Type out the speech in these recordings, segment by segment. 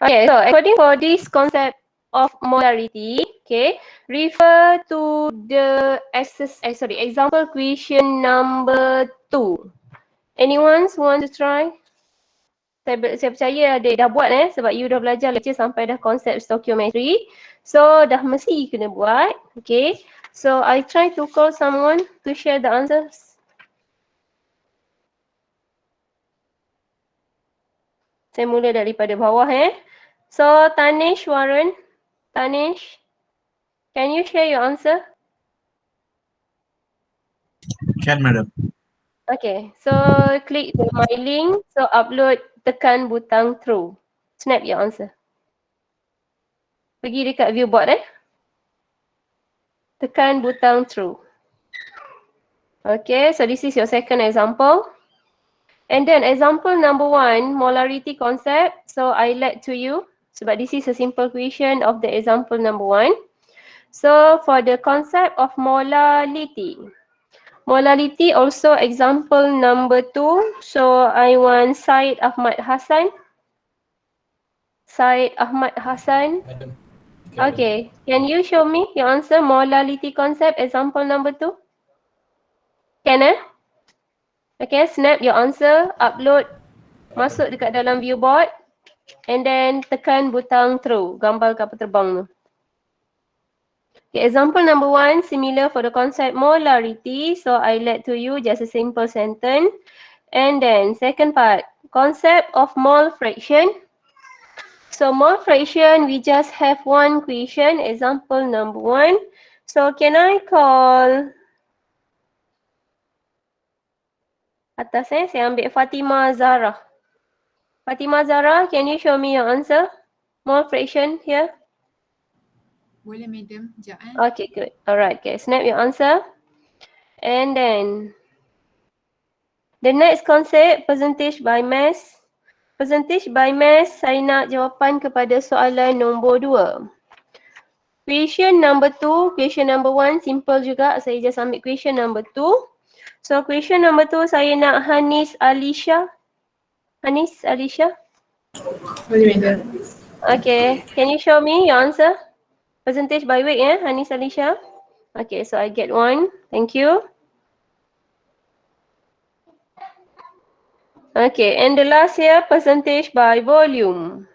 Okay, so according for this concept of molarity, okay, refer to the example question number 2. Anyone want to try? Saya percaya adik dah buat sebab you dah belajar lecture sampai dah konsep stoichiometry. So dah mesti kena buat. Okay. So I try to call someone to share the answers. Saya mula daripada bawah So Tanish Warren. Tanish, can you share your answer? Can, madam. Okay. So click my link. So upload, tekan butang through. Snap your answer. Pergi dekat viewboard Tekan butang through. Okay, so this is your second example. And then example number 1, molarity concept. So I let to you. Sebab this is a simple question of the example number 1. So for the concept of molarity. Molarity also example number 2. So I want Syed Ahmad Hassan. Syed Ahmad Hassan. Madam. Okay, can you show me your answer molarity concept example number 2? Can Okay, snap your answer, upload, masuk dekat dalam viewboard and then tekan butang through, gambar kapal terbang tu. Okay, example number 1, similar for the concept molarity. So I let to you just a simple sentence. And then second part, concept of mole fraction. So mole fraction, we just have one question, example number 1. So can I call atas saya ambil Fatimah Zara. Fatimah Zara, can you show me your answer? Mole fraction here. Boleh madam, sekejap Okay, good. Alright, okay. Snap your answer. And then the next concept, percentage by mass. Percentage by mass, saya nak jawapan kepada soalan nombor 2. Question number 2, question number 1, simple juga. Saya just ambil question number 2. So question number 2, saya nak Hanis Alisha. Hanis Alisha. Boleh madam. Okay, can you show me your answer? Percentage by weight Hanis Alisha. Okay, so I get 1. Thank you. Okay, and the last here, percentage by volume.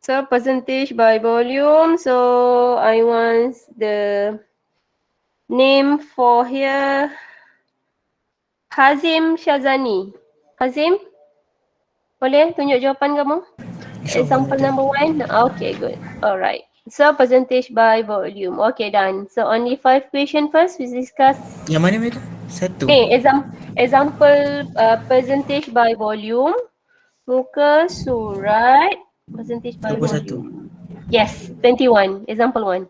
So percentage by volume. So I want the name for here. Hazim Shazani. Hazim, boleh tunjuk jawapan kamu? Example number 1. Okay, good. Alright. So percentage by volume. Okay, done. So only 5 question first we discuss. Yang mana madam? Satu. Example percentage by volume. Muka surat percentage by 21. volume. Yes, 21. Example 1.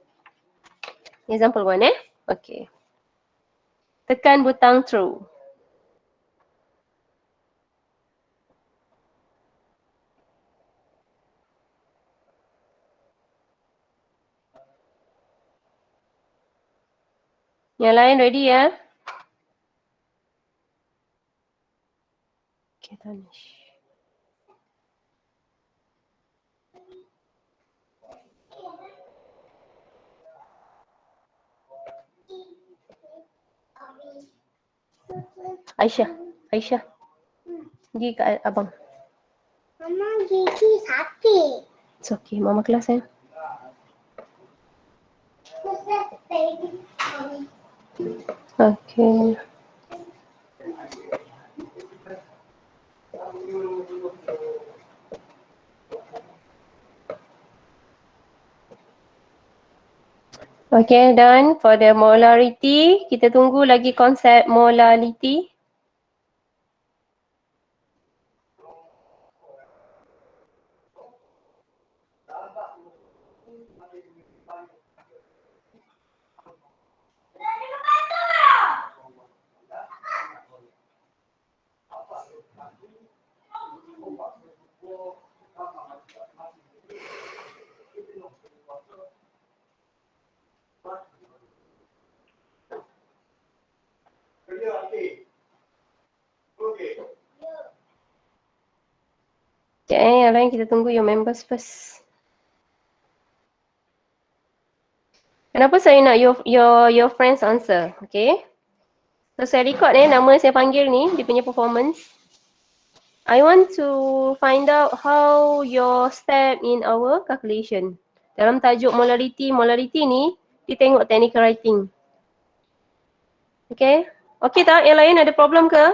Example 1 Okay. Tekan butang through. Yang lain ready Okay, Tanish. Aisyah. Aisyah. Pergi kat abang. Mama gigi sakit. It's okay. Mama kelas Okay. Okay, done for the molarity. Kita tunggu lagi konsep molarity. yang lain kita tunggu your members first. Kenapa saya nak your friends answer? Okay. So saya record nama saya panggil ni, dia punya performance. I want to find out how your step in our calculation. Dalam tajuk molarity ni, dia tengok technical writing. Okay. Okay tak? Yang lain ada problem ke?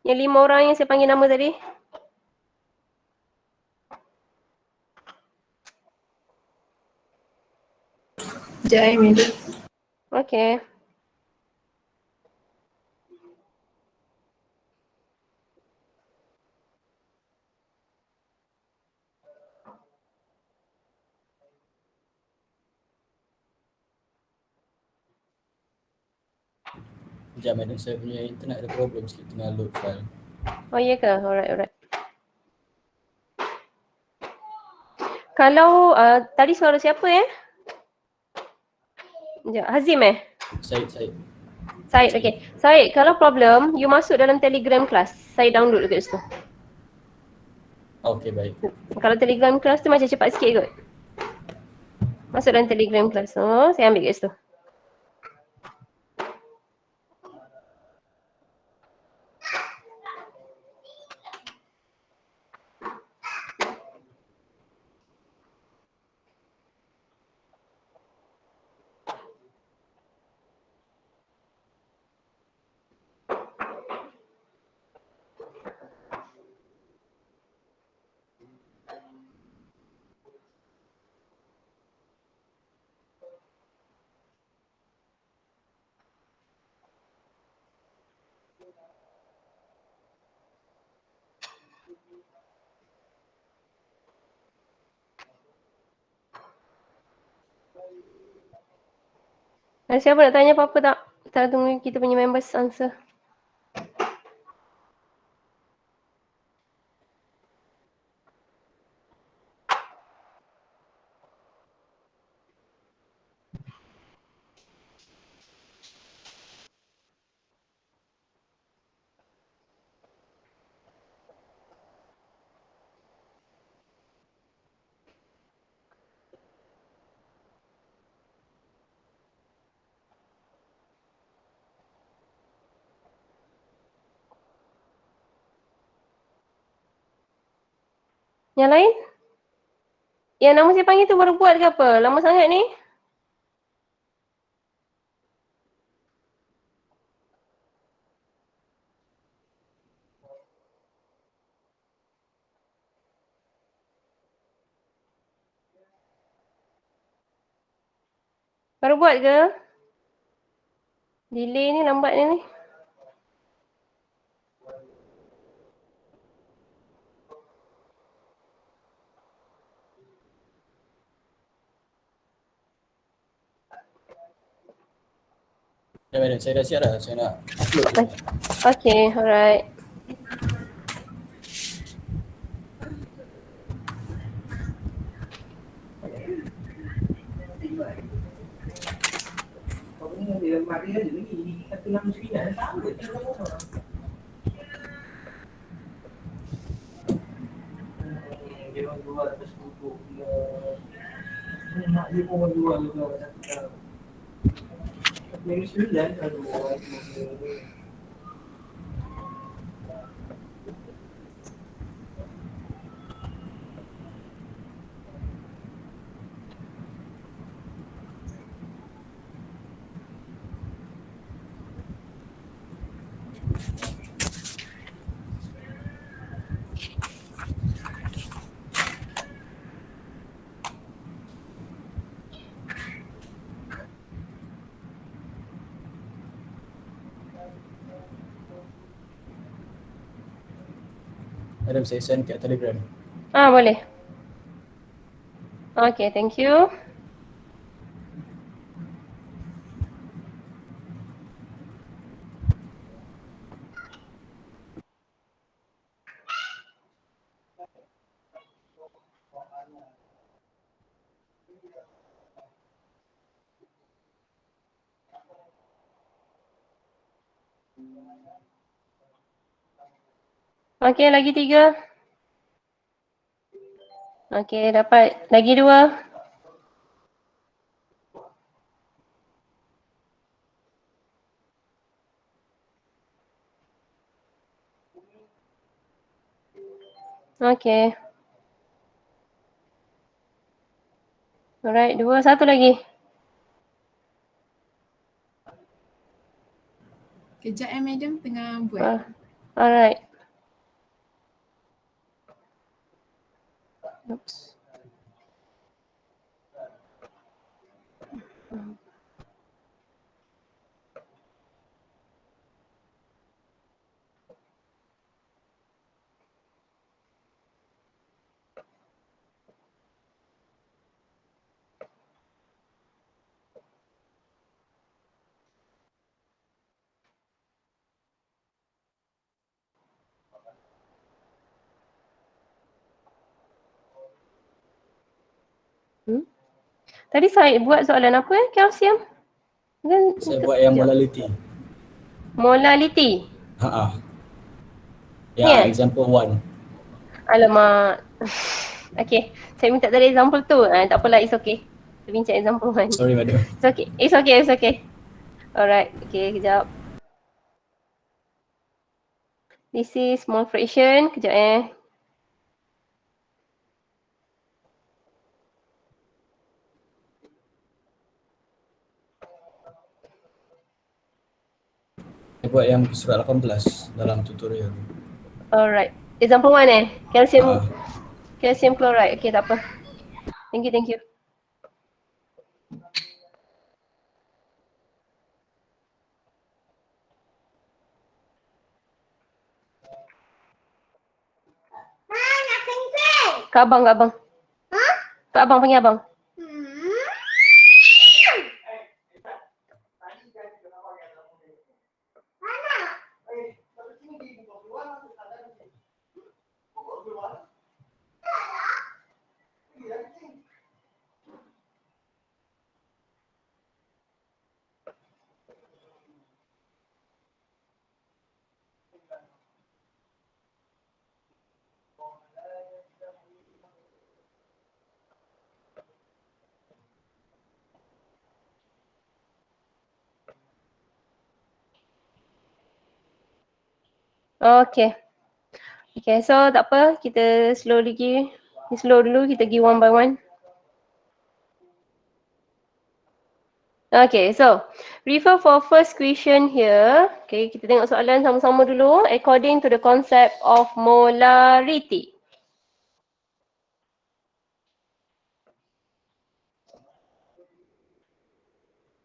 Yang 5 orang yang saya panggil nama tadi? Sekejap madam. Okay. Sekejap madam, saya punya internet ada problem sikit tengah load file. Oh iya ke? Alright. Kalau tadi suara siapa Sekejap, Hazim Syed. Syed, okay. Syed, kalau problem, you masuk dalam Telegram class. Saya download dekat situ. Okay, baik. Kalau Telegram class tu macam cepat sikit kot. Masuk dalam Telegram class. Oh, saya ambil kat situ. Ada siapa nak tanya apa-apa tak? Kita tunggu kita punya members answer. Yang lain? Yang nama saya panggil tu baru buat ke apa? Lama sangat ni? Baru buat ke? Delay ni lambat ni. Ya madam, saya dah siap dah. Saya nak upload. Okay, alright. Madam, saya send kat Telegram. Boleh. Okay, thank you. Okay, lagi 3. Okey, dapat lagi 2. Okey. Alright, 2, 1 lagi. Kejap madam tengah buat. Alright. Oops. Tadi saya buat soalan apa kalsium? Saya buat yang molality. Molality. Ya, Yeah. example 1. Alamak. Okay, saya minta tadi example tu. Tak apalah, it's okay. Kita bincang example 1. Sorry madam. It's okay, it's okay, it's okay. Alright, okay, kejap. This is small fraction, kejap Saya buat yang surat 18 dalam tutorial. Alright, example 1 calcium chloride. Okay, tak apa. Thank you, thank you. Nak pensel. Kak abang. Hah? Kak abang, panggil abang. Okay. Okay, so tak apa. Kita slow lagi. Slow dulu, kita pergi one by one. Okay, so refer for first question here. Okay, kita tengok soalan sama-sama dulu. According to the concept of molarity.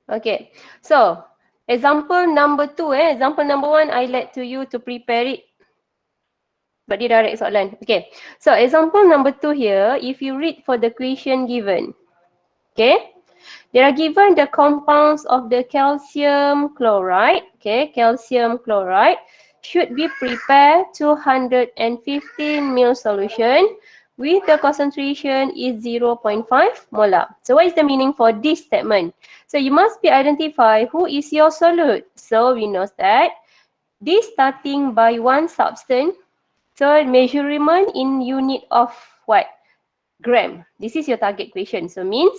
Okay, so example number 2 example number 1 I let to you to prepare it. Sebab dia direct soalan. Okay, so example number 2 here, if you read for the question given. Okay, they are given the compounds of the calcium chloride. Okay, calcium chloride should be prepared 215 ml solution with the concentration is 0.5 molar. So what is the meaning for this statement? So you must be identify who is your solute. So we know that this starting by one substance. So measurement in unit of what? Gram. This is your target question. So means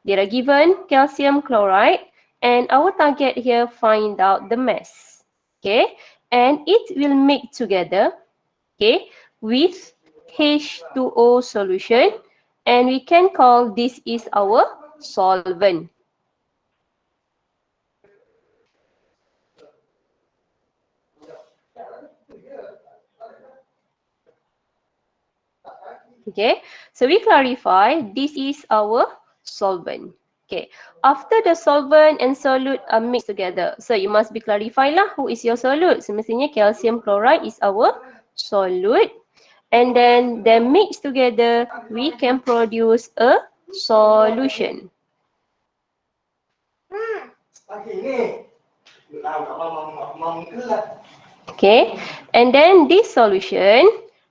they are given calcium chloride and our target here find out the mass. Okay. And it will make together, okay, with H2O solution and we can call this is our solvent. Okay, so we clarify this is our solvent. Okay, after the solvent and solute are mixed together, so you must be clarified lah who is your solute. Semestinya calcium chloride is our solute, and then they mix together, we can produce a solution. Okay, and then this solution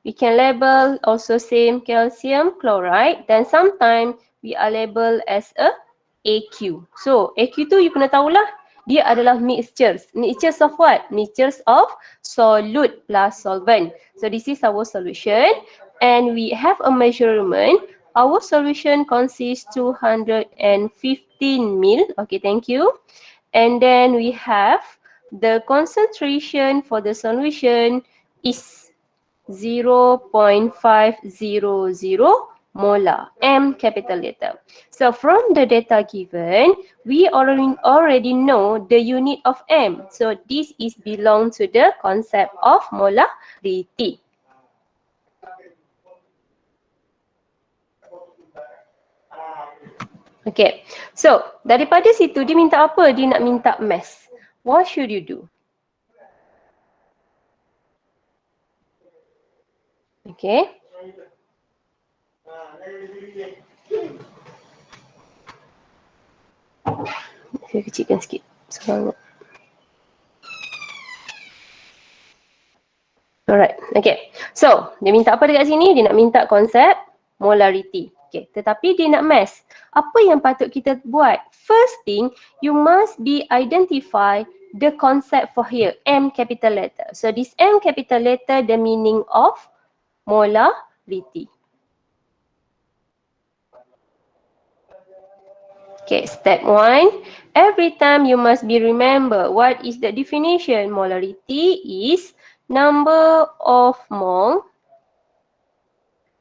we can label also same calcium chloride, then sometimes we are label as a AQ. So AQ tu you kena tahulah dia adalah mixtures. Mixtures of what? Mixtures of solute plus solvent. So this is our solution and we have a measurement. Our solution consists 215 ml. Okay, thank you. And then we have the concentration for the solution is 0.500 molar, M capital letter. So from the data given, we already know the unit of M. So this is belong to the concept of molarity. Okay, so daripada situ dia minta apa? Dia nak minta mass. What should you do? Okay. Saya kecilkan sikit. Sekarang. Alright, okay. So, dia minta apa dekat sini? Dia nak minta konsep molarity. Okay, tetapi dia nak mass. Apa yang patut kita buat? First thing, you must be identify the concept for here, M capital letter. So, this M capital letter, the meaning of molarity. Okay, step 1. Every time you must be remember what is the definition. Molarity is number of mole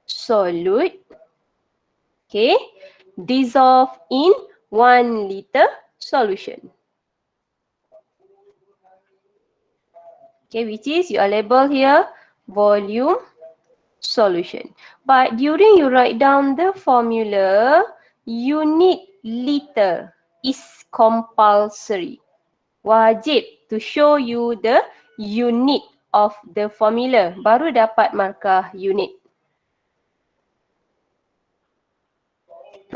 solute, okay, dissolved in 1 liter solution. Okay, which is you are label here volume solution. But during you write down the formula, unit liter is compulsory. Wajib to show you the unit of the formula. Baru dapat markah unit.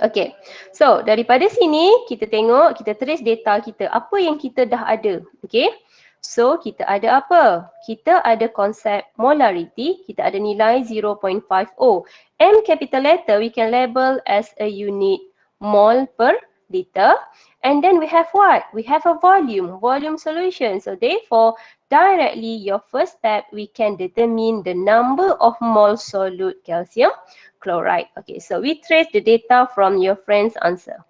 Okay, so daripada sini kita tengok, kita trace data kita. Apa yang kita dah ada. Okay, so kita ada apa? Kita ada konsep molarity, kita ada nilai 0.50. M capital letter we can label as a unit mole per liter. And then we have what? We have a volume solution. So therefore, directly your first step, we can determine the number of mole solute calcium chloride. Okay, so we trace the data from your friend's answer.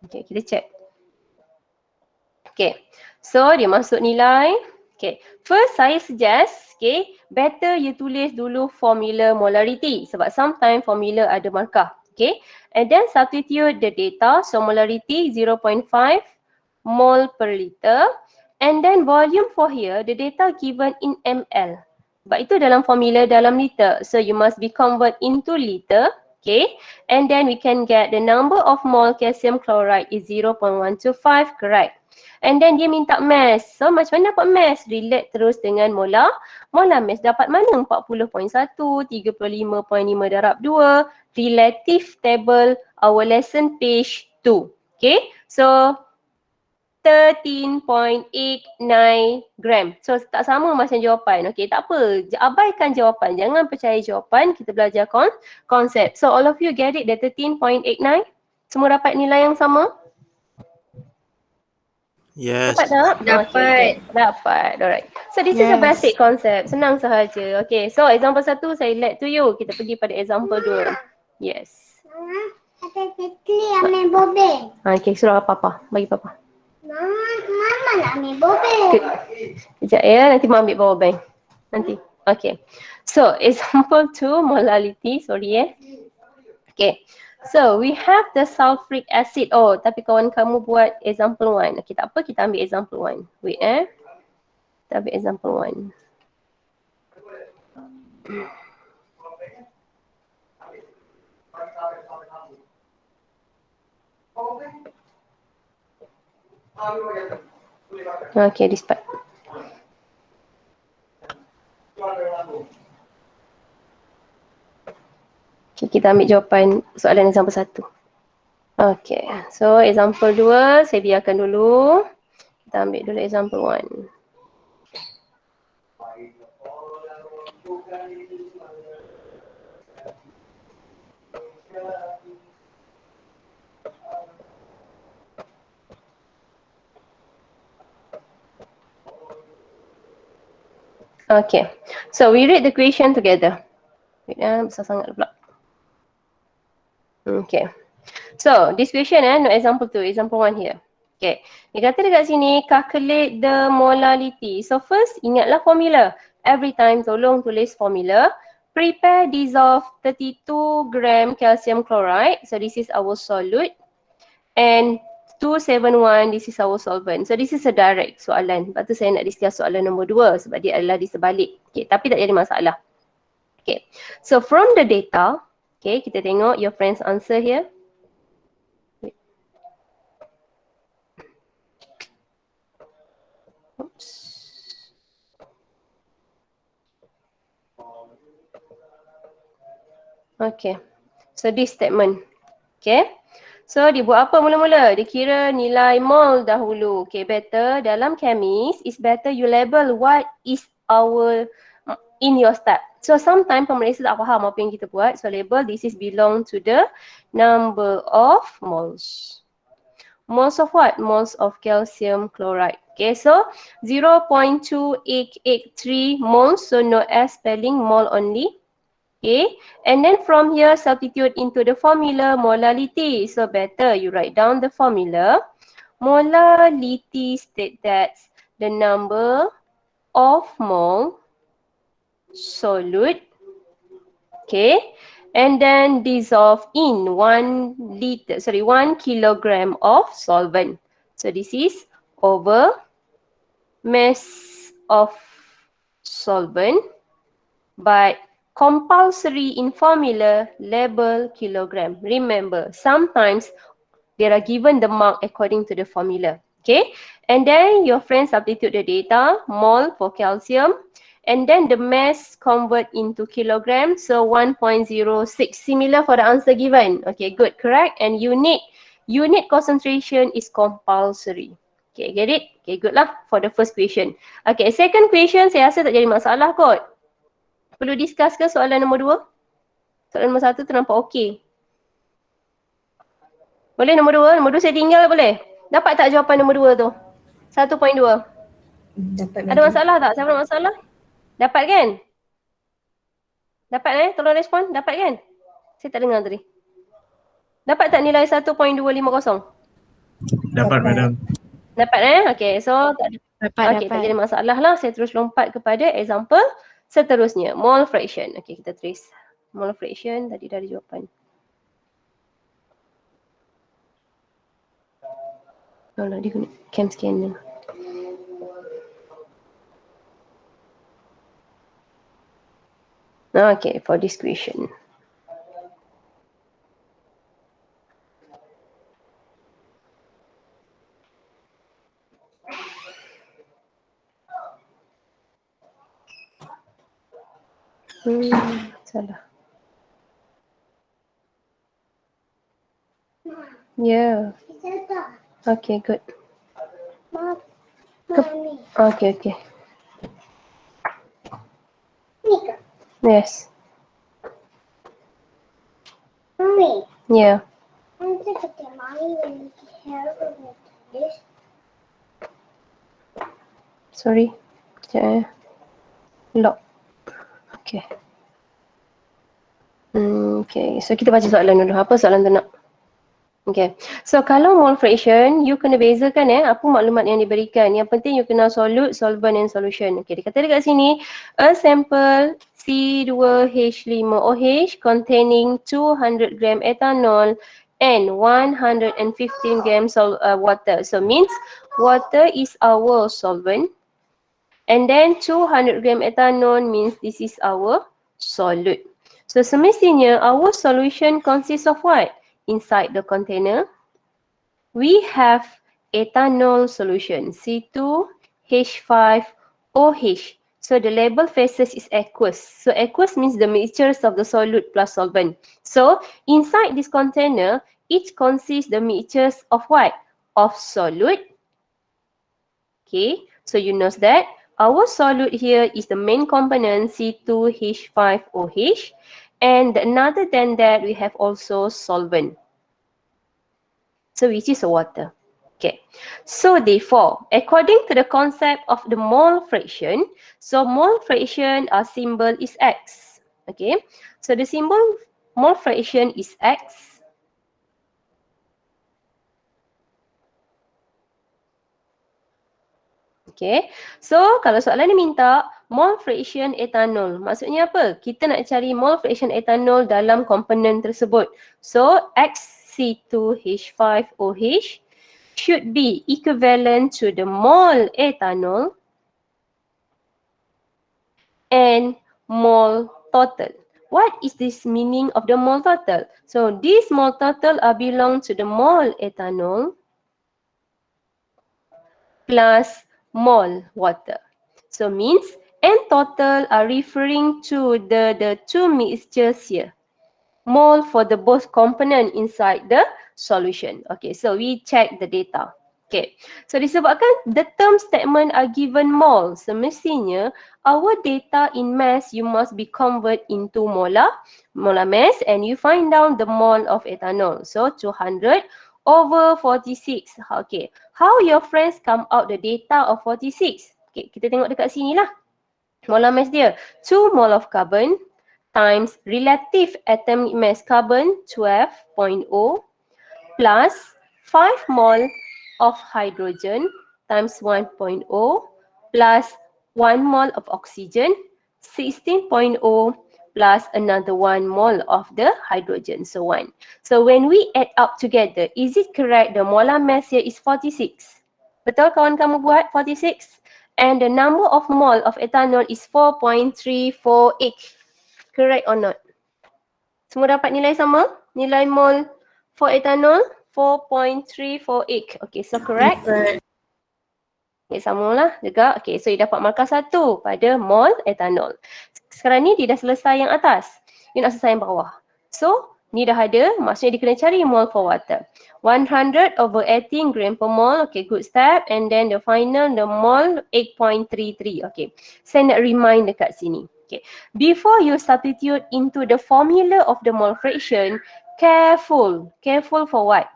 Okay, kita check. Okay, so dia masuk nilai. Okay, first saya suggest, okay, better you tulis dulu formula molarity sebab sometimes formula ada markah. Okay, and then substitute the data. So molarity 0.5 mole per liter, and then volume for here, the data given in ml. Sebab itu dalam formula dalam liter. So you must be convert into liter. Okay, and then we can get the number of mole calcium chloride is 0.125, correct. And then dia minta mass. So macam mana dapat mass? Relate terus dengan molar. Molar mass dapat mana? 40.1, 35.5 darab 2. Relative table, our lesson page 2. Okay, so 13.89 gram. So tak sama macam jawapan. Okay, tak apa. Abaikan jawapan. Jangan percaya jawapan. Kita belajar konsep. So all of you get it, the 13.89? Semua dapat nilai yang sama? Yes. Dapat tak? Dapat. Okay. Dapat. Alright. So this is a basic concept. Senang sahaja. Okay. So example 1 saya let to you. Kita pergi pada example 2. Yes. Mama, ada Tetli ambil bobeng. Okay, suruh papa. Bagi papa. Mama nak ambil bobeng. Kejap ya. Nanti Mak ambil power bank. Nanti. Okay. So example 2 molality. Sorry Okay. So we have the sulfuric acid. Oh, tapi kawan kamu buat example 1. Okay, tak apa, kita ambil example 1. Wait Kita ambil example 1. Okay, this part. Okay, kita ambil jawapan soalan example 1. Okay, so example 2 saya biarkan dulu. Kita ambil dulu example 1. Okay. So we read the question together. Wait, besar sangat pula. Okay. So this question no example 2, example 1 here. Okay. Dia kata dekat sini calculate the molality. So first ingatlah formula. Every time tolong tulis formula. Prepare dissolve 32 gram calcium chloride. So this is our solute. And 271 this is our solvent. So this is a direct soalan. Lepas tu saya nak discuss soalan nombor 2 sebab dia adalah di sebalik. Okay, tapi tak jadi masalah. Okay. So from the data, okay, kita tengok your friend's answer here. Oops. Okay. So this statement. Okay. So dia buat apa mula-mula? Dia kira nilai mol dahulu. Okay, better dalam chemist is better you label what is our in your step. So sometimes pemeriksa tak faham apa yang kita buat. So label this is belong to the number of moles. Moles of what? Moles of calcium chloride. Okay, so 0.2883 moles. So no S spelling, mole only. Okay, and then from here substitute into the formula molality. So better you write down the formula. Molality state that the number of mole solute, okay, and then dissolve in 1 kilogram of solvent. So this is over mass of solvent, but compulsory in formula label kilogram. Remember, sometimes they are given the mark according to the formula. Okay, and then your friend substitute the data, mole for calcium, and then the mass convert into kilogram. So 1.06, similar for the answer given. Okay, good, correct. And unit concentration is compulsory. Okay, get it? Okay, good lah for the first question. Okay, second question saya rasa tak jadi masalah kot. Perlu discuss ke soalan nombor 2? Soalan nombor 1 tu nampak okey. Boleh nombor 2? Nombor 2 saya tinggal boleh? Dapat tak jawapan nombor 2 tu? 1.2. Dapat Ada masalah tak? Siapa ada masalah? Dapat kan? Dapat Tolong respon. Dapat kan? Saya tak dengar tadi. Dapat tak nilai 1.250? Dapat, madam. Dapat Okay, so tak ada. Okay, tak jadi masalah lah. Saya terus lompat kepada example seterusnya. Mole fraction. Okay, kita trace. Mole fraction tadi dah ada jawapan. Oh lah, dia guna cam scanner. Okay, for this question. Salah. Yeah. Okay, good. Okay. Nika. Yes. Mommy. Yeah. I'm sick of the mommy when you help with this. Sorry. Sekejap Lock. Okay. Okay. So kita baca soalan dulu. Apa soalan tu nak? Okay. So kalau mole fraction, you kena bezakan apa maklumat yang diberikan. Yang penting you kenal solute, solvent and solution. Okay. Dia kata dekat sini, a sample C2H5OH containing 200 gram ethanol and 115 grams of water. So means water is our solvent. And then 200 gram ethanol means this is our solute. So semestinya our solution consists of what? Inside the container, we have ethanol solution C2H5OH. So the label faces is aqueous. So aqueous means the mixtures of the solute plus solvent. So inside this container, it consists the mixtures of what? Of solute. Okay, so you know that our solute here is the main component C2H5OH, and other than that we have also solvent. So which is water. Okay, so therefore, according to the concept of the mole fraction, so mole fraction, our symbol is X. Okay, so the symbol mole fraction is X. Okay, so kalau soalan ni minta mole fraction etanol, maksudnya apa? Kita nak cari mole fraction etanol dalam komponen tersebut. So, XC2H5OH should be equivalent to the mole ethanol and mole total. What is this meaning of the mole total? So, this mole total belong to the mole ethanol plus mole water. So means N total are referring to the two mixtures here. Mole for the both component inside the solution. Okay, so we check the data. Okay, so disebabkan the term statement are given mole, semestinya our data in mass you must be convert into molar mass and you find down the mole of ethanol. So 200 over 46. Okay, how your friends come out the data of 46? Okay, kita tengok dekat sini lah. Molar mass dia 2 mole of carbon times relative atomic mass carbon 12.0 plus 5 mole of hydrogen times 1.0 plus 1 mole of oxygen 16.0 plus another 1 mole of the hydrogen, so 1. So when we add up together, is it correct the molar mass here is 46? Betul kawan kamu buat 46? And the number of mole of ethanol is 4.348. Correct or not? Semua dapat nilai sama? Nilai mole for ethanol 4.348. Okay, so correct? Okay, samalah juga. Okay, so you dapat markah 1 pada mole ethanol. Sekarang ni dia dah selesai yang atas. You nak selesai yang bawah. So, ni dah ada. Maksudnya dia kena cari mole for water. 100 over 18 gram per mole. Okay, good step. And then the final, the mole 8.33. Okay, saya nak remind dekat sini. Okay, before you substitute into the formula of the mole fraction, careful. Careful for what?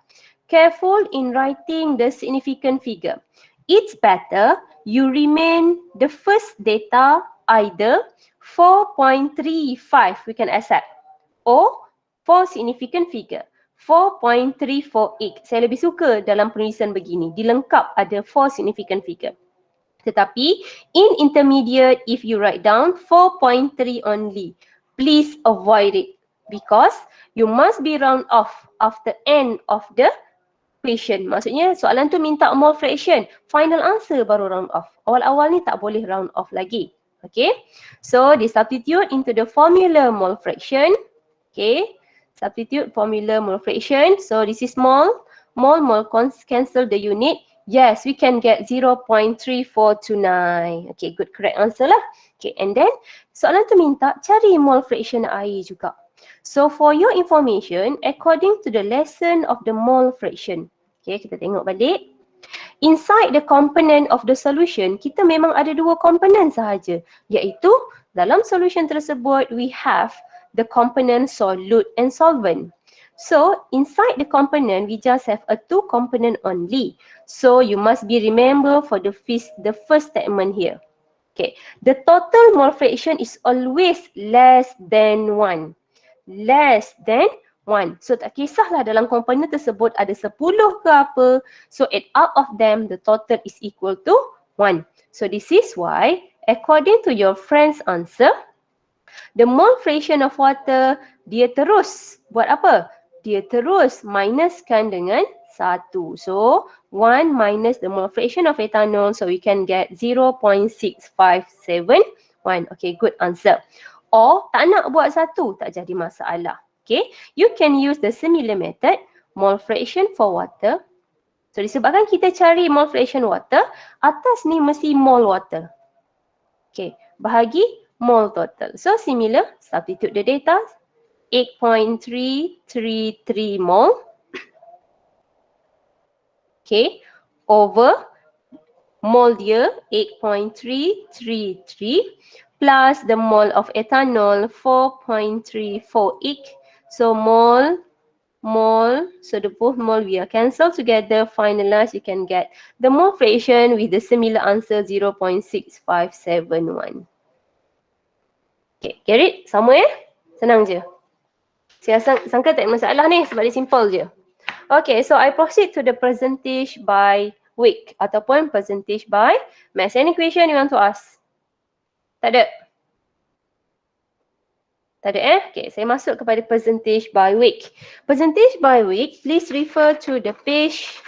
Careful in writing the significant figure. It's better you remain the first data either 4.35 we can accept or for significant figure 4.348. Saya lebih suka dalam penulisan begini, dilengkap ada 4 significant figure. Tetapi in intermediate if you write down 4.3 only, please avoid it because you must be round off after end of the question. Maksudnya soalan tu minta mole fraction, final answer baru round off. Awal-awal ni tak boleh round off lagi. Okay, so they substitute into the formula mole fraction. Okay, substitute formula mole fraction. So this is mole, mole cancel the unit. Yes, we can get 0.3429. Okay, good, correct answer lah. Okay, and then soalan tu minta cari mole fraction air juga. So for your information, according to the lesson of the mole fraction, okay, kita tengok balik. Inside the component of the solution, kita memang ada 2 komponen sahaja, iaitu dalam solution tersebut we have the component solute and solvent. So inside the component we just have a 2 component only. So you must be remember for the first statement here. Okay, the total mole fraction is always less than 1. Less than 1. So tak kisahlah dalam komponen tersebut ada 10 ke apa. So add up of them, the total is equal to 1. So this is why according to your friend's answer, the mole fraction of water, dia terus buat apa? Dia terus minuskan dengan 1. So 1 minus the mole fraction of ethanol, so we can get 0.6571. Okay, good answer. Or tak nak buat 1, tak jadi masalah. Okay, you can use the similar method, mole fraction for water. So disebabkan kita cari mole fraction water, atas ni mesti mole water. Okay, bahagi mole total. So similar, substitute the data, 8.333 mole. Okay, over mole dia 8.333 plus the mole of ethanol 4.348. So mole mole. So the both mole we are cancel together, finalize, you can get the mole fraction with the similar answer 0.6571. Okay, get it? Sama Senang je. Saya sangka tak ada masalah ni sebab dia simple je. Okay, so I proceed to the percentage by week ataupun percentage by mass. Any question you want to ask? Tak ada? Tak ada Okay, saya masuk kepada percentage by week. Percentage by week, please refer to the page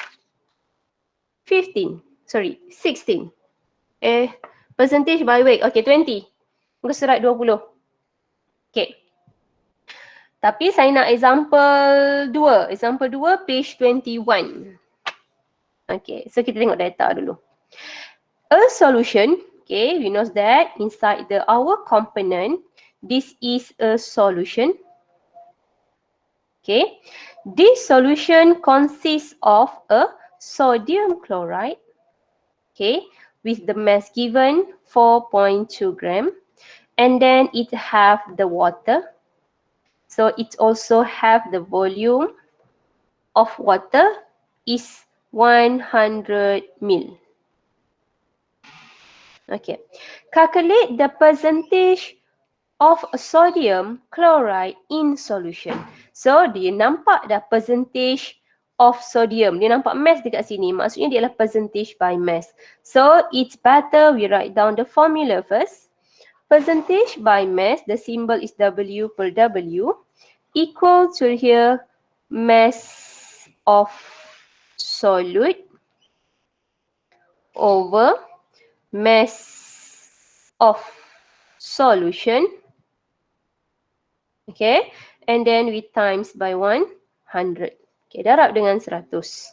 16. Percentage by week. Okay, 20. Muka surat 20. Okay. Tapi saya nak example 2. Example 2, page 21. Okay, so kita tengok data dulu. A solution, okay, we know that inside our component, this is a solution. Okay, this solution consists of a sodium chloride, okay, with the mass given 4.2 gram, and then it have the water. So it also have the volume of water is 100 ml. Okay. Calculate the percentage of sodium chloride in solution. So, dia nampak dah percentage of sodium. Dia nampak mass dekat sini. Maksudnya dia adalah percentage by mass. So, it's better we write down the formula first. Percentage by mass, the symbol is W per W, equal to here mass of solute over mass of solution, okay, and then we times by 100. Okay, darab dengan 100.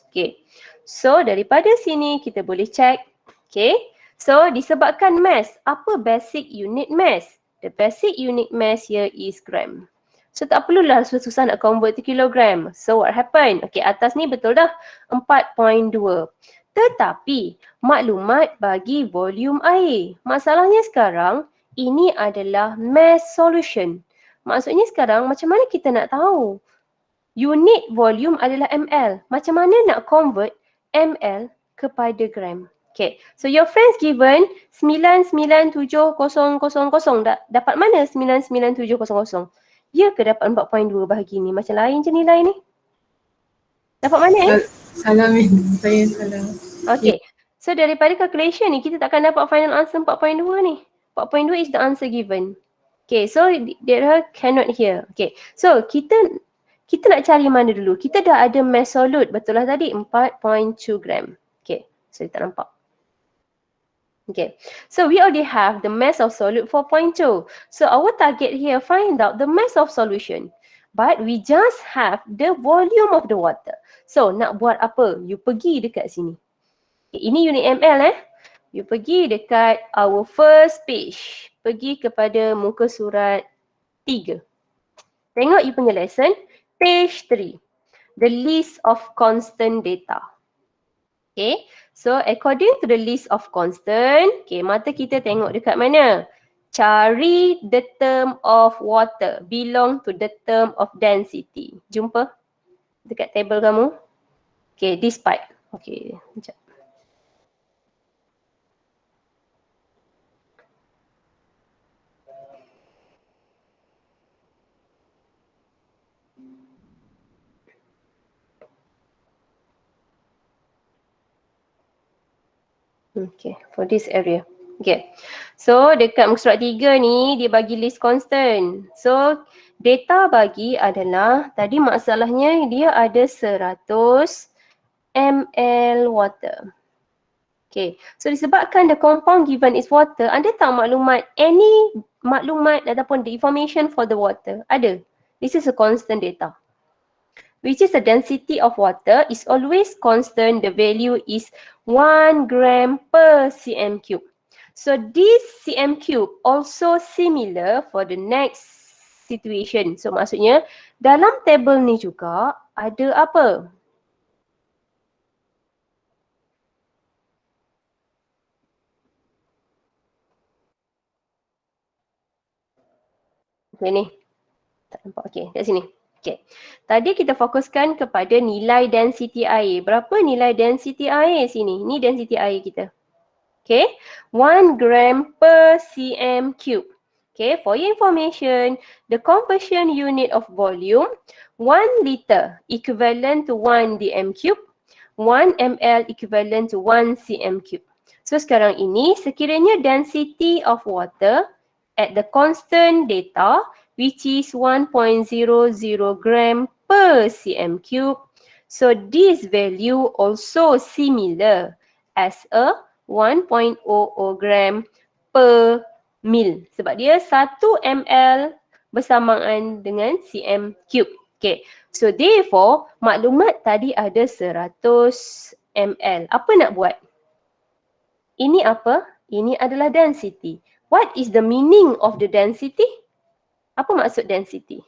Okay, so daripada sini kita boleh check. Okay, so disebabkan mass, apa basic unit mass? The basic unit mass here is gram. So tak perlulah susah-susah nak convert to kilogram. So what happened? Okay, atas ni betul dah 4.2. Tetapi maklumat bagi volume air. Masalahnya sekarang ini adalah mass solution. Maksudnya sekarang macam mana kita nak tahu? Unit volume adalah ml. Macam mana nak convert ml kepada gram? Okay, so your friends given 997,000. Dapat mana 997,000? Ya ke dapat 4.2 bahagi ni? Macam lain je nilai ni. Dapat mana Salah saya salah. Okay. So daripada calculation ni, kita takkan dapat final answer 4.2 ni. 4.2 is the answer given. Okay, so there cannot here. Okay, so kita nak cari mana dulu? Kita dah ada mass solute, betul lah tadi? 4.2 gram. Okay, so kita tak nampak. Okay, so we already have the mass of solute 4.2. So our target here, find out the mass of solution. But we just have the volume of the water. So nak buat apa? You pergi dekat sini. Okay, ini unit ml You pergi dekat our first page. Pergi kepada muka surat 3. Tengok you punya lesson. Page 3. The list of constant data. Okay. So according to the list of constant. Okay. Mata kita tengok dekat mana? Cari the term of water. Belong to the term of density. Jumpa? Dekat table kamu. Okay. This part. Okay. Sekejap. Okay, for this area. Okay. So, dekat muka surat 3 ni, dia bagi list constant. So, data bagi adalah, tadi masalahnya dia ada 100 ml water. Okay. So, disebabkan the compound given is water, anda tahu any maklumat ataupun the information for the water? Ada. This is a constant data. Which is the density of water is always constant. The value is 1 gram per cm cube. So this cm cube also similar for the next situation. So maksudnya dalam table ni juga ada apa? Okay ni. Tak nampak. Okay, kat sini. Okay. Tadi kita fokuskan kepada nilai density air. Berapa nilai density air sini? Ni density air kita. Okay. 1 gram per cm cube. Okay. For your information, the conversion unit of volume 1 liter equivalent to 1 dm cube. 1 ml equivalent to 1 cm cube. So sekarang ini sekiranya density of water at the constant data which is 1.00 gram per cm cube. So this value also similar as a 1.00 gram per mil. Sebab dia 1 ml bersamaan dengan cm cube. Okay. So therefore, maklumat tadi ada 100 ml. Apa nak buat? Ini apa? Ini adalah density. What is the meaning of the density? Apa maksud density?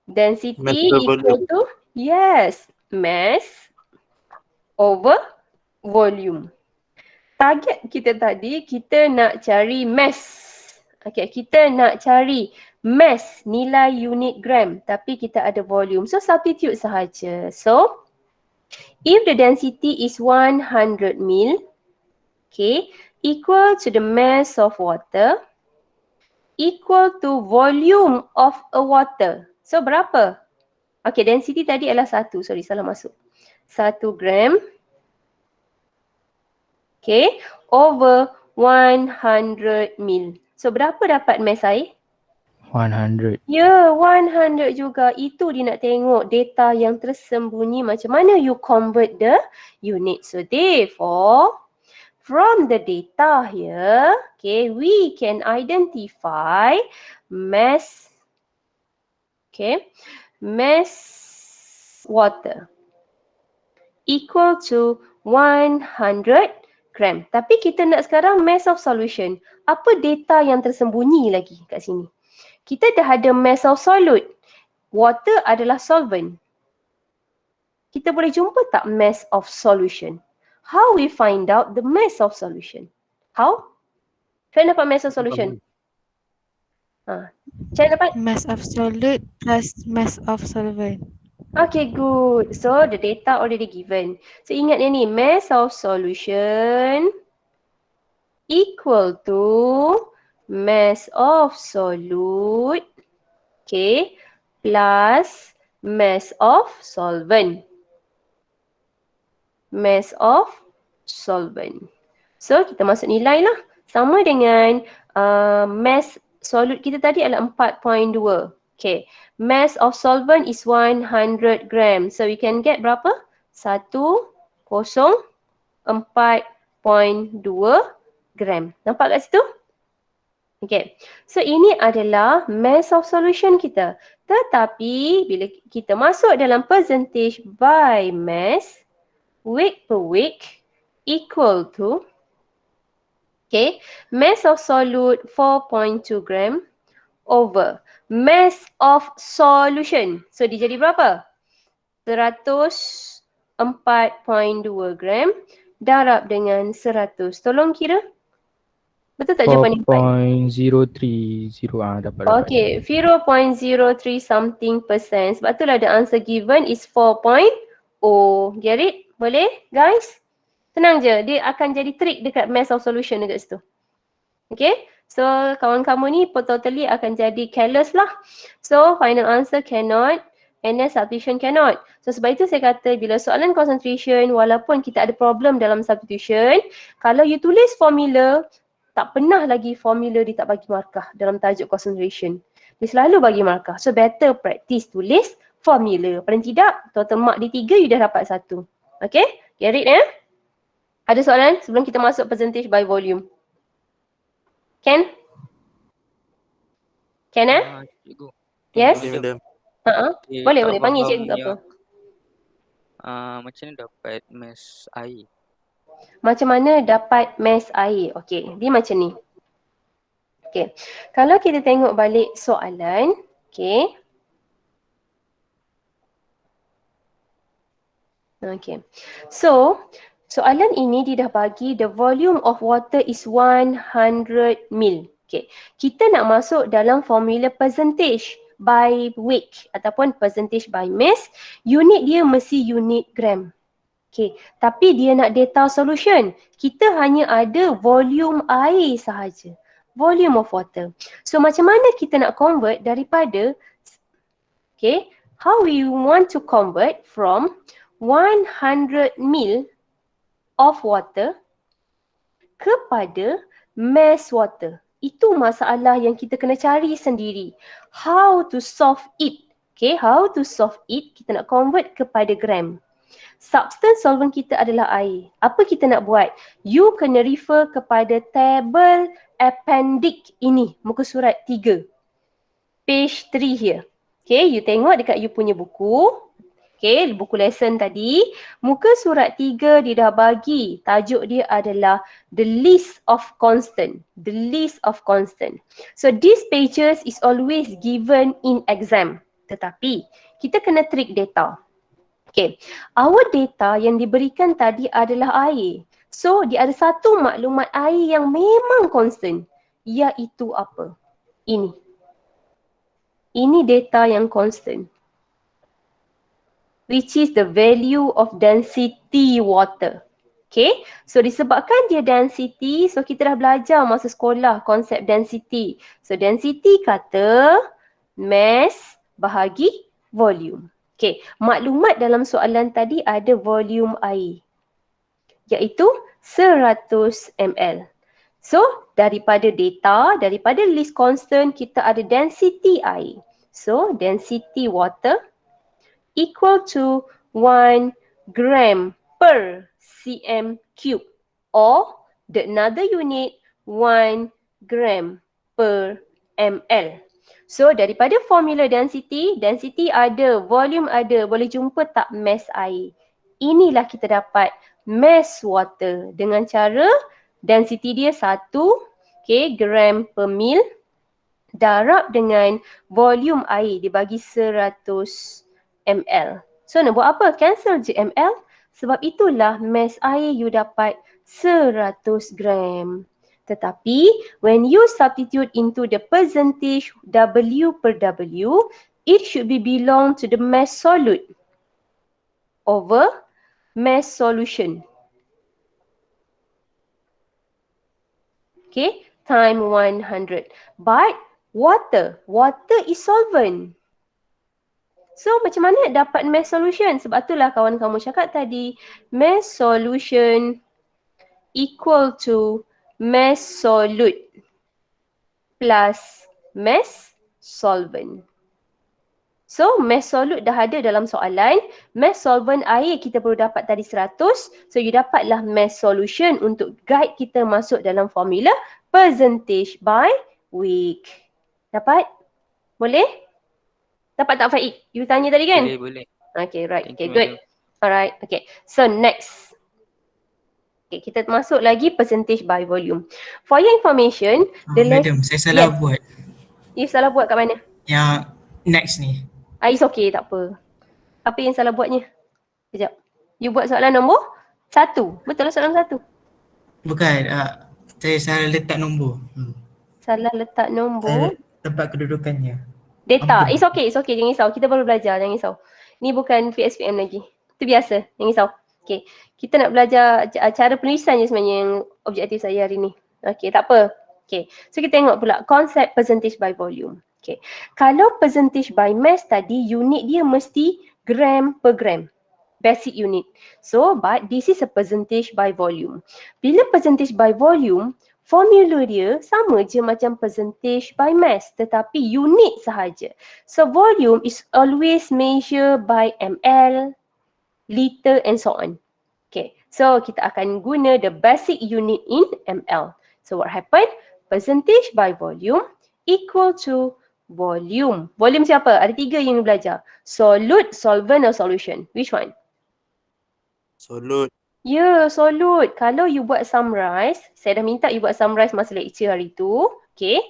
Density Mass over equal volume. to, yes, mass over volume. Target kita tadi, kita nak cari mass. Okay, kita nak cari mass, nilai unit gram. Tapi kita ada volume. So, substitute sahaja. So, if the density is 100 mil, okay, equal to the mass of water, equal to volume of a water. So, berapa? Okay, density tadi adalah 1. Sorry, salah masuk. 1 gram. Okay, over 100 mil. So, berapa dapat mass air? 100. Ya, 100 juga. Itu dia nak tengok data yang tersembunyi macam mana you convert the unit. So, therefore, from the data here, okay, we can identify mass, okay, mass water equal to 100 gram. Tapi kita nak sekarang mass of solution. Apa data yang tersembunyi lagi kat sini? Kita dah ada mass of solute. Water adalah solvent. Kita boleh jumpa tak mass of solution? How we find out the mass of solution? How? Macam mana dapat mass of solution? Macam mana dapat? Mass of solute plus mass of solvent. Okay, good. So, the data already given. So, ingat ni, mass of solution equal to mass of solute, okay, plus mass of solvent. Mass of solvent. So, kita masuk nilai lah. Sama dengan mass solute kita tadi adalah 4.2. Okay. Mass of solvent is 100 gram. So, we can get berapa? 104.2 gram. Nampak kat situ? Okay. So, ini adalah mass of solution kita. Tetapi, bila kita masuk dalam percentage by mass, weight per week equal to, okay, mass of solute 4.2 gram over mass of solution. So, dia jadi berapa? 104.2 gram darab dengan 100. Tolong kira. Betul tak jawapan yang 4.030 dapat. Okay, 0.03 something percent. Sebab itulah the answer given is 4.0. Get it? Boleh guys? Tenang je, dia akan jadi trick dekat mass of solution dekat situ. Okay, so kawan kamu ni totally akan jadi careless lah. So final answer cannot and then substitution cannot. So sebab itu saya kata bila soalan concentration, walaupun kita ada problem dalam substitution, kalau you tulis formula, tak pernah lagi formula dia tak bagi markah dalam tajuk concentration. Dia selalu bagi markah. So better practice tulis formula. Paling tidak total mark di 3 you dah dapat 1. Okay, get it Ada soalan sebelum kita masuk percentage by volume? Ken? Ken Cikgu. Yes? Boleh, madam. Okay, Boleh, tak boleh. Panggil faham cikgu tak apa. yang, macam mana dapat mass air? Macam mana dapat mass air? Okey, dia macam ni. Okey. Kalau kita tengok balik soalan, okey. Okey. So, soalan ini dia dah bagi the volume of water is 100 mil. Okey. Kita nak masuk dalam formula percentage. by weight ataupun percentage by mass, unit dia mesti unit gram. Okay, tapi dia nak data solution. Kita hanya ada volume air sahaja. Volume of water. So macam mana kita nak convert daripada, okay, how we want to convert from 100 ml of water kepada mass water. Itu masalah yang kita kena cari sendiri. How to solve it. Okay, how to solve it, kita nak convert kepada gram. Substance solvent kita adalah air. Apa kita nak buat? You kena refer kepada table appendix ini, muka surat 3. Page 3 here. Okay, you tengok dekat you punya buku. Okay, buku lesson tadi. Muka surat 3 dia dah bagi. Tajuk dia adalah the list of constant. The list of constant. So these pages is always given in exam. Tetapi kita kena trick data. Okay, our data yang diberikan tadi adalah air. So, dia ada satu maklumat air yang memang constant. Iaitu apa? Ini. Ini data yang constant. Which is the value of density water. Okay, so disebabkan dia density, so kita dah belajar masa sekolah konsep density. So, density kata mass bahagi volume. Okay, maklumat dalam soalan tadi ada volume air iaitu 100 ml. So, daripada data, daripada list constant, kita ada density air. So, density water equal to 1 gram per cm cube, or the another unit 1 gram per ml. So, daripada formula density, density ada, volume ada, boleh jumpa tak mass air. Inilah kita dapat mass water dengan cara density dia 1 okay, gram per mil darab dengan volume air dibagi 100 ml. So, nak buat apa? Cancel je ml. Sebab itulah mass air you dapat 100 gram. Tetapi, when you substitute into the percentage W per W, it should be belong to the mass solute over mass solution. Okay, time 100. But, water is solvent. So, macam mana dapat mass solution? Sebab itulah kawan kamu cakap tadi, mass solution equal to mass solute plus mass solvent. So, mass solute dah ada dalam soalan. Mass solvent air kita perlu dapat tadi 100. So, you dapatlah mass solution untuk guide kita masuk dalam formula percentage by week. Dapat? Boleh? Dapat tak Faik? You tanya tadi kan? Boleh. Okay, right. Thank Okay, you, good. madam. Alright, okay. So, next. Okay, kita masuk lagi percentage by volume. For your information, Madam, saya salah Yes. buat. You salah buat kat mana? Yang next ni. It's okay, tak apa. Apa yang salah buatnya? Sekejap. You buat soalan nombor 1. Betul lah soalan 1. Bukan, saya salah letak nombor. Salah letak nombor. Tempat kedudukannya. Data. Ampun. It's okay, jangan risau. Kita baru belajar, jangan risau. Ni bukan PSPM lagi. Itu biasa, jangan risau. Okay, kita nak belajar cara penulisan je sebenarnya yang objektif saya hari ni. Okay, tak apa. Okay, so kita tengok pula konsep percentage by volume. Okay, kalau percentage by mass tadi, unit dia mesti gram per gram. Basic unit. So, but this is a percentage by volume. Bila percentage by volume, formula dia sama je macam percentage by mass, tetapi unit sahaja. So, volume is always measured by ml, liter and so on. Okay, so kita akan guna the basic unit in ml. So, what happened? Percentage by volume equal to volume. Volume siapa? Ada 3 yang belajar. Solute, solvent or solution? Which one? Solute. Ya, solute. Kalau you buat summarize, saya dah minta you buat summarize masa lecture hari tu. Okay.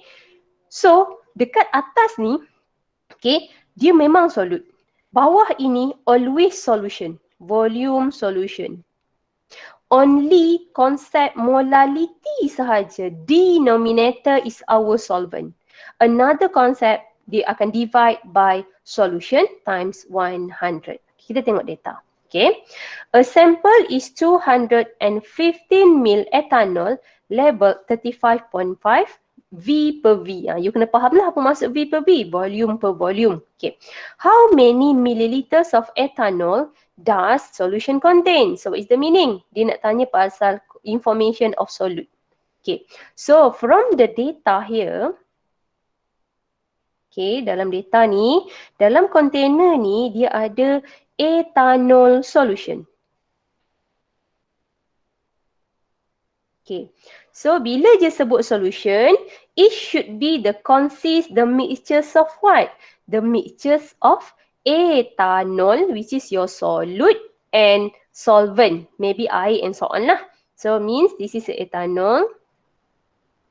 So, dekat atas ni, okay, dia memang solute. Bawah ini always solution. Volume solution. Only konsep molality sahaja. Denominator is our solvent. Another concept, dia akan divide by solution times 100. Kita tengok data. Okay. A sample is 215 ml ethanol labeled 35.5 V per V. You kena faham lah apa maksud V per V. Volume per volume. Okay. How many milliliters of ethanol does solution contain? So, what is the meaning? Dia nak tanya pasal information of solute. Okay. So, from the data here, okay, dalam data ni, dalam container ni, dia ada ethanol solution. Okay. So, bila je sebut solution, it should be the mixtures of what? The mixtures of ethanol, which is your solute, and solvent, maybe air and so on lah. So, means this is ethanol.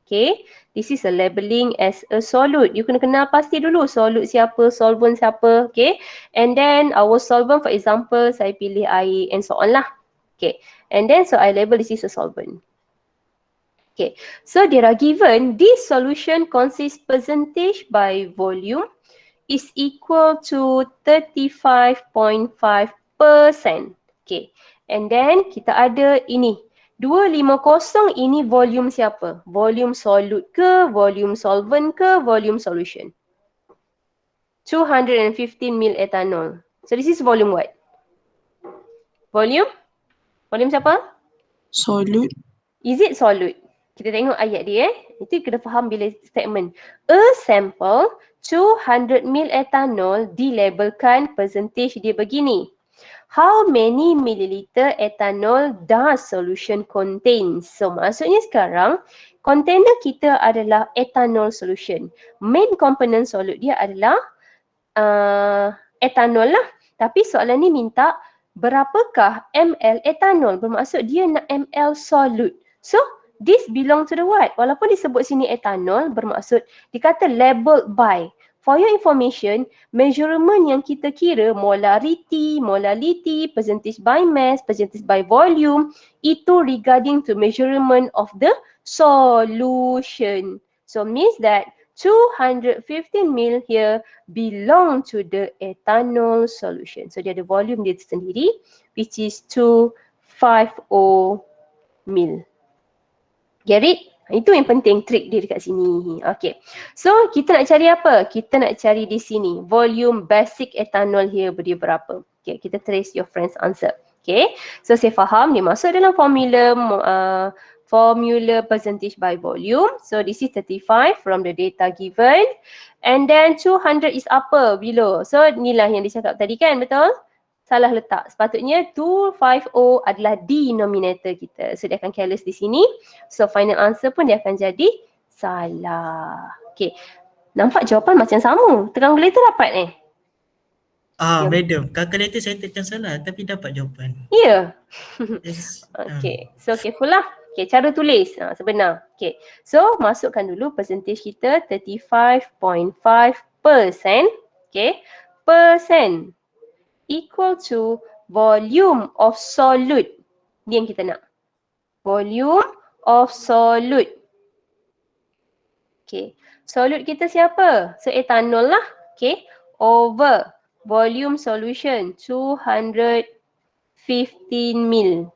Okay. This is a labeling as a solute. You kena kenal pasti dulu solute siapa, solvent siapa. Okay. And then our solvent, for example, saya pilih air and so on lah. Okay. And then, so I label this is a solvent. Okay, so they are given this solution consists percentage by volume is equal to 35.5%. Okay, and then kita ada ini. 250 ini volume siapa? Volume solute ke, volume solvent ke, volume solution? 215 ml ethanol. So this is volume what? Volume? Volume siapa? Solute. Is it solute? Kita tengok ayat dia Itu kena faham bila statement. A sample 200 ml ethanol dilabelkan percentage dia begini. How many milliliter ethanol does solution contain? So maksudnya sekarang container kita adalah ethanol solution. Main component solute dia adalah ethanol lah. Tapi soalan ni minta berapakah ml ethanol? Bermaksud dia nak ml solute. So this belong to the what? Walaupun disebut sini ethanol, bermaksud dikata labeled by. For your information, measurement yang kita kira molarity, percentage by mass, percentage by volume, itu regarding to measurement of the solution. So means that 215 ml here belong to the ethanol solution. So dia ada volume dia sendiri, which is 250 ml. Get it? Itu yang penting trik dia dekat sini. Okay. So, kita nak cari apa? Kita nak cari di sini. Volume basic ethanol here dia berapa? Okay, kita trace your friend's answer. Okay. So, saya faham dia masuk dalam formula percentage by volume. So, this is 35 from the data given. And then 200 is apa? Below. So, inilah yang dicakap tadi kan? Betul? Salah letak. Sepatutnya 250 adalah denominator kita. So dia akan careless di sini. So final answer pun dia akan jadi salah. Okay. Nampak jawapan macam sama. Tekan calculator dapat Madam, kalkulator saya tekan salah tapi dapat jawapan. Ya. Yes. Okay. So careful lah. Okay, cara tulis. Sebenar. Okay. So masukkan dulu percentage kita 35.5%. Okay. Percent. Equal to volume of solute. Ni yang kita nak. Volume of solute. Okay. Solute kita siapa? So, ethanol lah. Okay. Over volume solution 215 ml.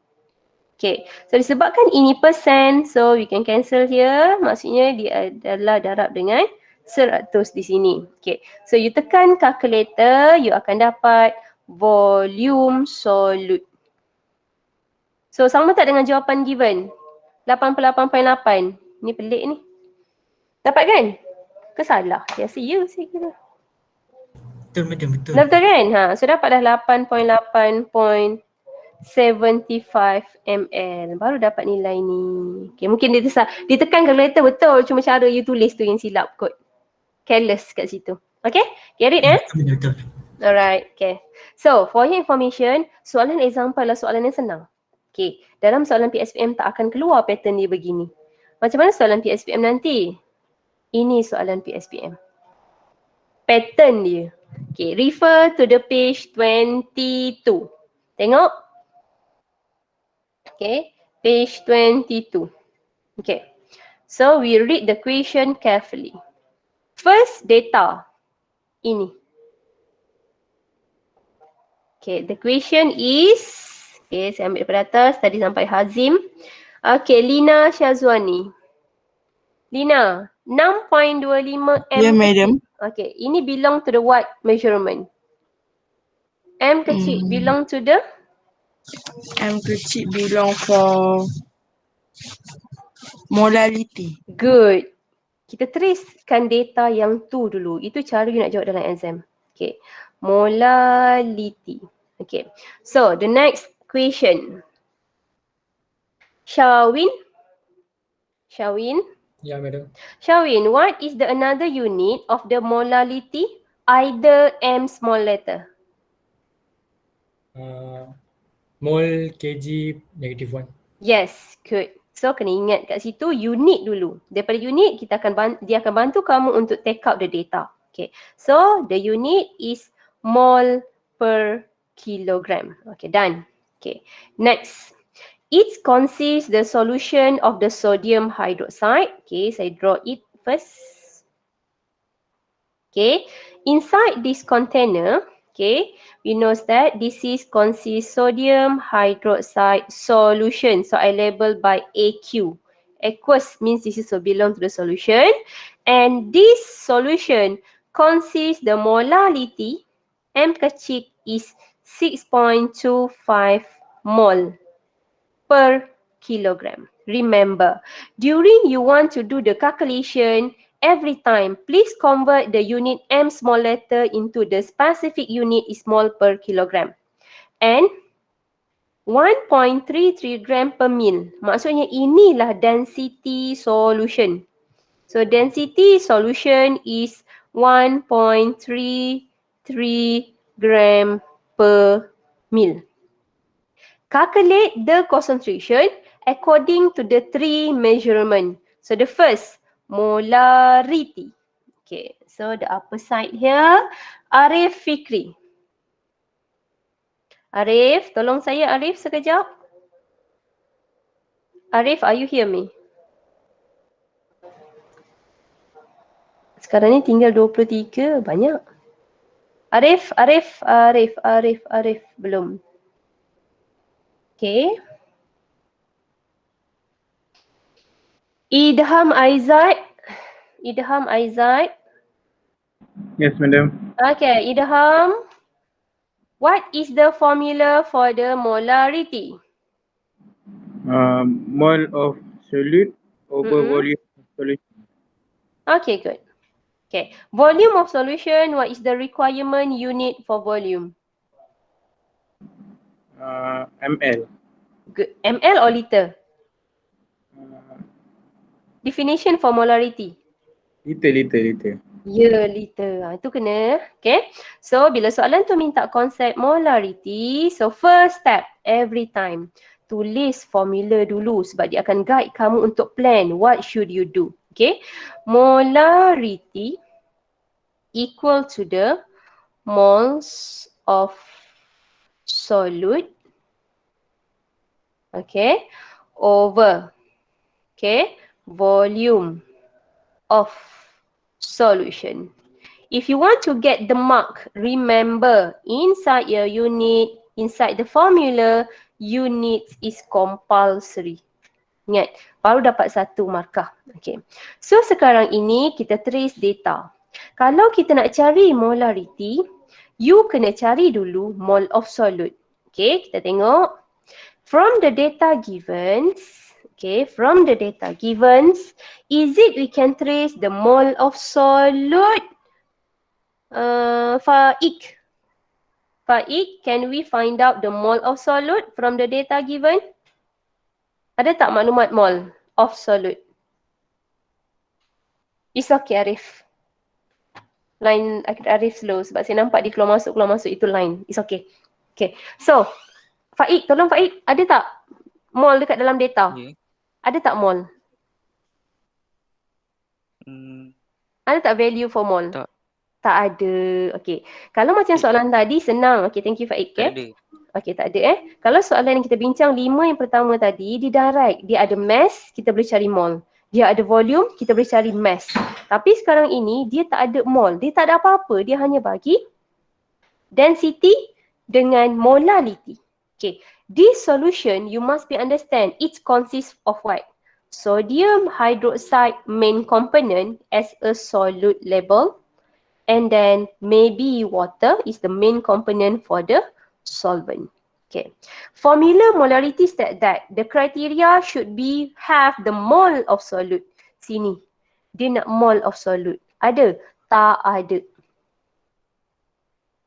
Okay. So, disebabkan ini persen. So, we can cancel here. Maksudnya dia adalah darab dengan 100 di sini. Okay. So, you tekan calculator. You akan dapat volume solute. So, sama tak dengan jawapan given? 88.8. Ni pelik ni. Dapat kan? Ke salah? Biasa ya saya kira. Betul madam, betul. Betul kan? So, dapat dah 8.8.75 ml. Baru dapat nilai ni. Okay, mungkin dia ditekan calculator betul. Cuma cara you tulis tu yang silap kot. Careless kat situ. Okay? Get it Betul. Alright, okay. So, for your information, soalan example adalah soalan yang senang. Okay, dalam soalan PSPM tak akan keluar pattern dia begini. Macam mana soalan PSPM nanti? Ini soalan PSPM. Pattern dia. Okay, refer to the page 22. Tengok. Okay, page 22. Okay, so we read the question carefully. First, data. Ini. Okay, the question is, okay, saya ambil daripada atas, tadi sampai Hazim. Okay, Lina Syazwani. Lina, 6.25 M. Ya, madam. Okay, ini belong to the what measurement? M kecil belong to the? M kecil belong for molality. Good. Kita tracekan data yang tu dulu. Itu cara you nak jawab dalam exam. Okay. Molality. Okay. So, the next question. Shawin. Ya, madam. Shawin, what is the another unit of the molality? Either M small letter. Mol kg -1. Yes, good. So kena ingat kat situ unit dulu. Daripada unit dia akan bantu kamu untuk take out the data. Okay. So the unit is mole per kilogram. Okay, done. Okay. Next. It consists the solution of the sodium hydroxide. Okay, saya draw it first. Okay. Inside this container, okay, we know that this is consists sodium hydroxide solution. So I label by AQ. Aqueous means this is belong to the solution. And this solution consists the molality, M kecil is 6.25 mol per kilogram. Remember, during you want to do the calculation, every time, please convert the unit M small letter into the specific unit is mol per kilogram. And 1.33 gram per mil. Maksudnya inilah density solution. So density solution is 1.33 gram per mil. Calculate the concentration according to the three measurement. So the first, molarity. Okay, so the upper side here, Arif Fikri. Arif, tolong saya Arif sekejap. Arif, are you hear me? Sekarang ni tinggal 23, banyak. Arif, belum. Okay. Idham Aizat. Yes, madam. Okay, Idham. What is the formula for the molarity? Mole of solute over volume of solution. Okay, good. Okay, volume of solution, what is the requirement unit for volume? ml. Good. ML or liter? Definition for molarity. Liter. Ya, liter. Itu kena. Okay. So, bila soalan tu minta konsep molarity, so first step every time, tulis formula dulu sebab dia akan guide kamu untuk plan what should you do. Okay. Molarity equal to the moles of solute, okay, over, okay, volume of solution. If you want to get the mark, remember inside your unit, inside the formula, units is compulsory. Ingat, baru dapat satu markah. Okay. So sekarang ini kita trace data. Kalau kita nak cari molarity, you kena cari dulu mole of solute. Okay, kita tengok. From the data given, is it we can trace the mole of solute? Faik, can we find out the mole of solute from the data given? Ada tak maklumat mole of solute? It's okay, Arif. Line Arif slow sebab saya nampak dia keluar masuk itu line. It's okay. Okay. So, Faik, tolong Faik, ada tak mole dekat dalam data? Okay. Ada tak mole? Ada tak value for mole? Tak. Tak ada. Okay. Kalau macam soalan tadi senang. Okay, thank you Faik. Tak ada. Okay, tak ada Kalau soalan yang kita bincang 5 yang pertama tadi, dia direct. Dia ada mass, kita boleh cari mole. Dia ada volume, kita boleh cari mass. Tapi sekarang ini dia tak ada mol, dia tak ada apa-apa, dia hanya bagi density dengan molality. Okay, this solution you must be understand it consists of what? Sodium hydroxide main component as a solute level, and then maybe water is the main component for the solvent. Okay, formula molarity state that the criteria should be have the mole of solute. Sini, dia nak mole of solute. Ada? Tak ada.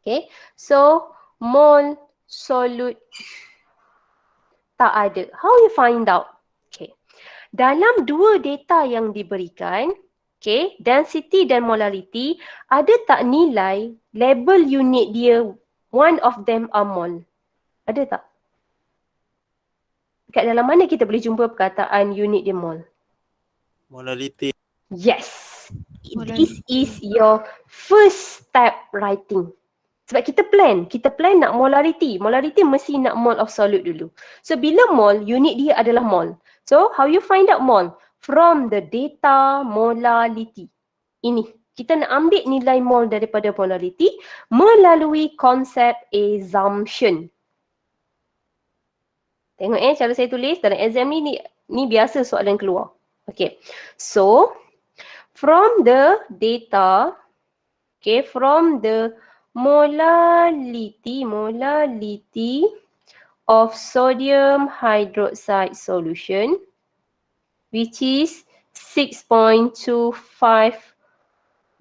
Okay, so mole solute tak ada. How you find out? Okay, dalam dua data yang diberikan, okay, density dan molarity, ada tak nilai label unit dia, one of them are mole? Ada tak? Kat dalam mana kita boleh jumpa perkataan unit dia mole? Molality. Yes. This is your first step writing. Sebab kita plan nak molarity. Molarity mesti nak mole of solute dulu. So bila mole, unit dia adalah mole. So how you find out mole? From the data molality. Ini, kita nak ambil nilai mole daripada molarity melalui konsep assumption. Tengok cara saya tulis dalam exam ni biasa soalan keluar. Okay. So from the data, okay, from the molality of sodium hydroxide solution, which is 6.25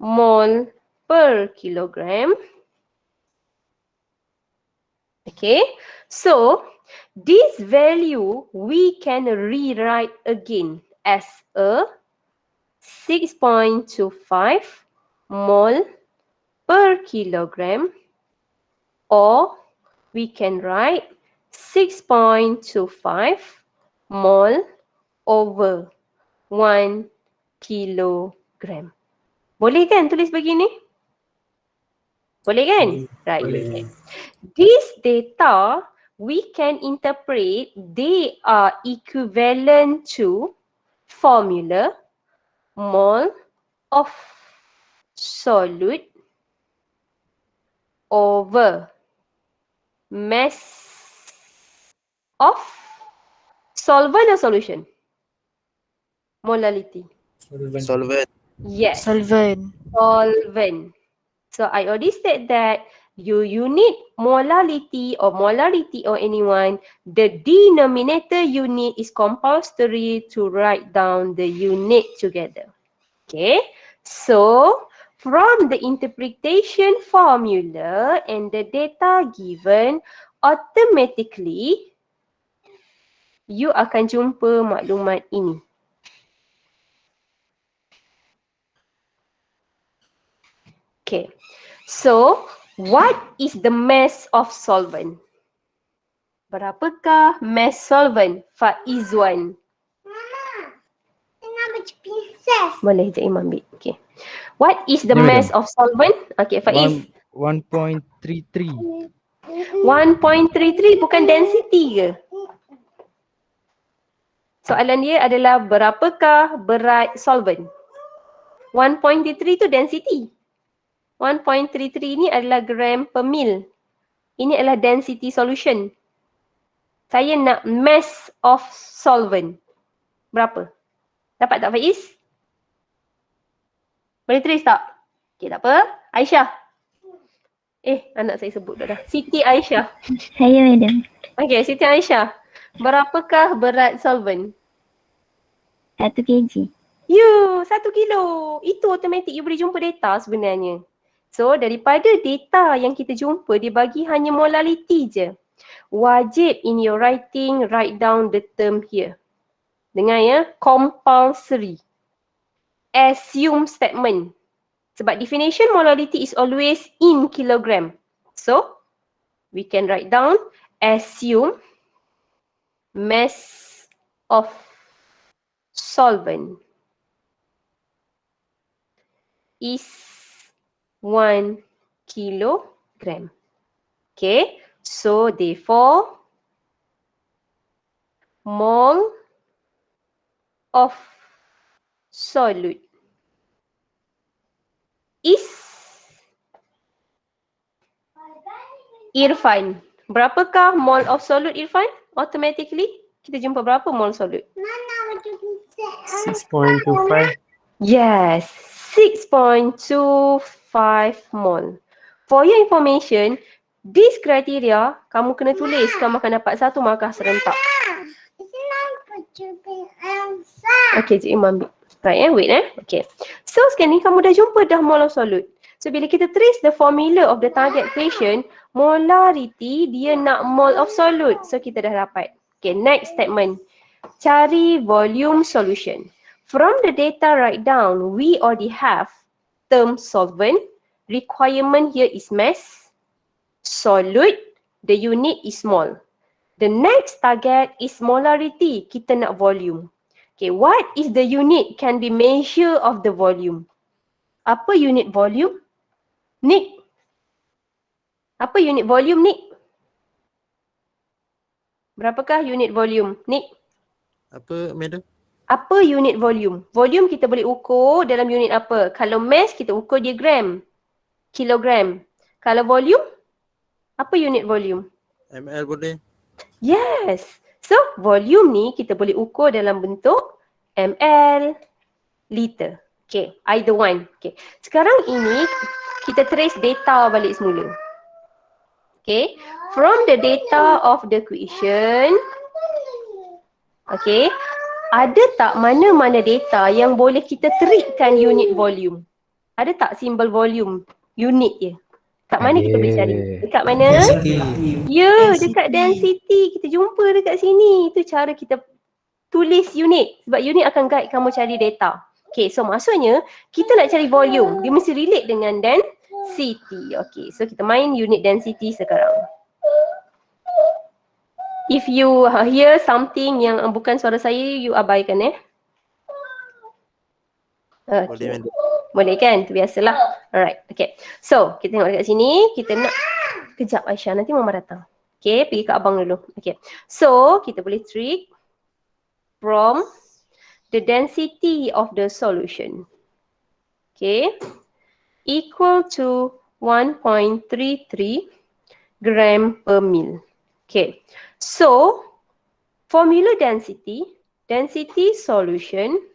mole per kilogram. Okay, so this value we can rewrite again as a 6.25 mole per kilogram, or we can write 6.25 mole over 1 kilogram. Boleh kan tulis begini? Boleh kan? Right. Boleh. This data we can interpret they are equivalent to formula mole of solute over mass of solvent or solution? Molality. Solvent. Yes. Solvent. Solvent. So I already said that your unit molality or anyone, the denominator unit is compulsory to write down the unit together. Okay. So from the interpretation formula and the data given, automatically you akan jumpa maklumat ini. Okay. So, what is the mass of solvent? Berapakah mass solvent? Faizwan. Mama, tengah baca princess. Boleh je Imam ambil. Okay. What is the Ya, mass madam. of solvent? Okay, Faiz. 1.33. 1.33 bukan density ke? Soalan dia adalah berapakah berat solvent? 1.33 tu density. 1.33 ni adalah gram per mil. Ini adalah density solution. Saya nak mass of solvent. Berapa? Dapat tak Faiz? Boleh tulis tak? Okay, tak apa. Aisyah. Anak saya sebut dah. Siti Aisyah. Saya, madam. Okay, Siti Aisyah. Berapakah berat solvent? 1 kg. 1 kilo. Itu automatik you boleh jumpa data sebenarnya. So, daripada data yang kita jumpa, dia bagi hanya molality je. Wajib in your writing, write down the term here. Dengar ya, compulsory. Assume statement. Sebab definition molality is always in kilogram. So, we can write down assume mass of solvent is 1 kilogram. Okay, so therefore, mole of solute is Irfan. Berapakah mole of solute Irfan? Automatically kita jumpa berapa mole solute? 6.25. Yes, 6.25 mole. For your information, this criteria kamu kena tulis, kamu akan dapat 1 markah serentak. Okay, Cik Imam ambil. Right, wait Okay. So sekarang ni kamu dah jumpa dah mole of solute. So bila kita trace the formula of the target equation, molarity dia nak mole of solute. So kita dah dapat. Okay, next statement. Cari volume solution. From the data write down, we already have term solvent. Requirement here is mass. Solute, the unit is mole. The next target is molarity. Kita nak volume. Okay, what is the unit can be measure of the volume? Apa unit volume? Nick. Apa unit volume, Nick? Berapakah unit volume, Nick? Apa, madam? Apa unit volume? Volume kita boleh ukur dalam unit apa? Kalau mass kita ukur dia gram, kilogram. Kalau volume, apa unit volume? ML boleh? Yes. So, volume ni kita boleh ukur dalam bentuk ml, liter. Okay, either one. Okay. Sekarang ini kita trace data balik semula. Okay. From the data of the equation, okay, ada tak mana-mana data yang boleh kita treatkan unit volume? Ada tak simbol volume? Unit je. Kat mana kita boleh cari? Dekat mana? Ya, dekat density. Kita jumpa dekat sini. Itu cara kita tulis unit. Sebab unit akan guide kamu cari data. Okay, so maksudnya kita nak cari volume. Dia mesti relate dengan density. Okay, so kita main unit density sekarang. If you hear something yang bukan suara saya, you abaikan Okay. Boleh, madam. Boleh kan? Itu biasalah. Alright, okay. So, kita tengok dekat sini. Kita nak... Kejap Aisyah, nanti mama datang. Okay, pergi ke abang dulu. Okay. So, kita boleh trick from the density of the solution. Okay. Equal to 1.33 gram per mil. Okay. So, formula density solution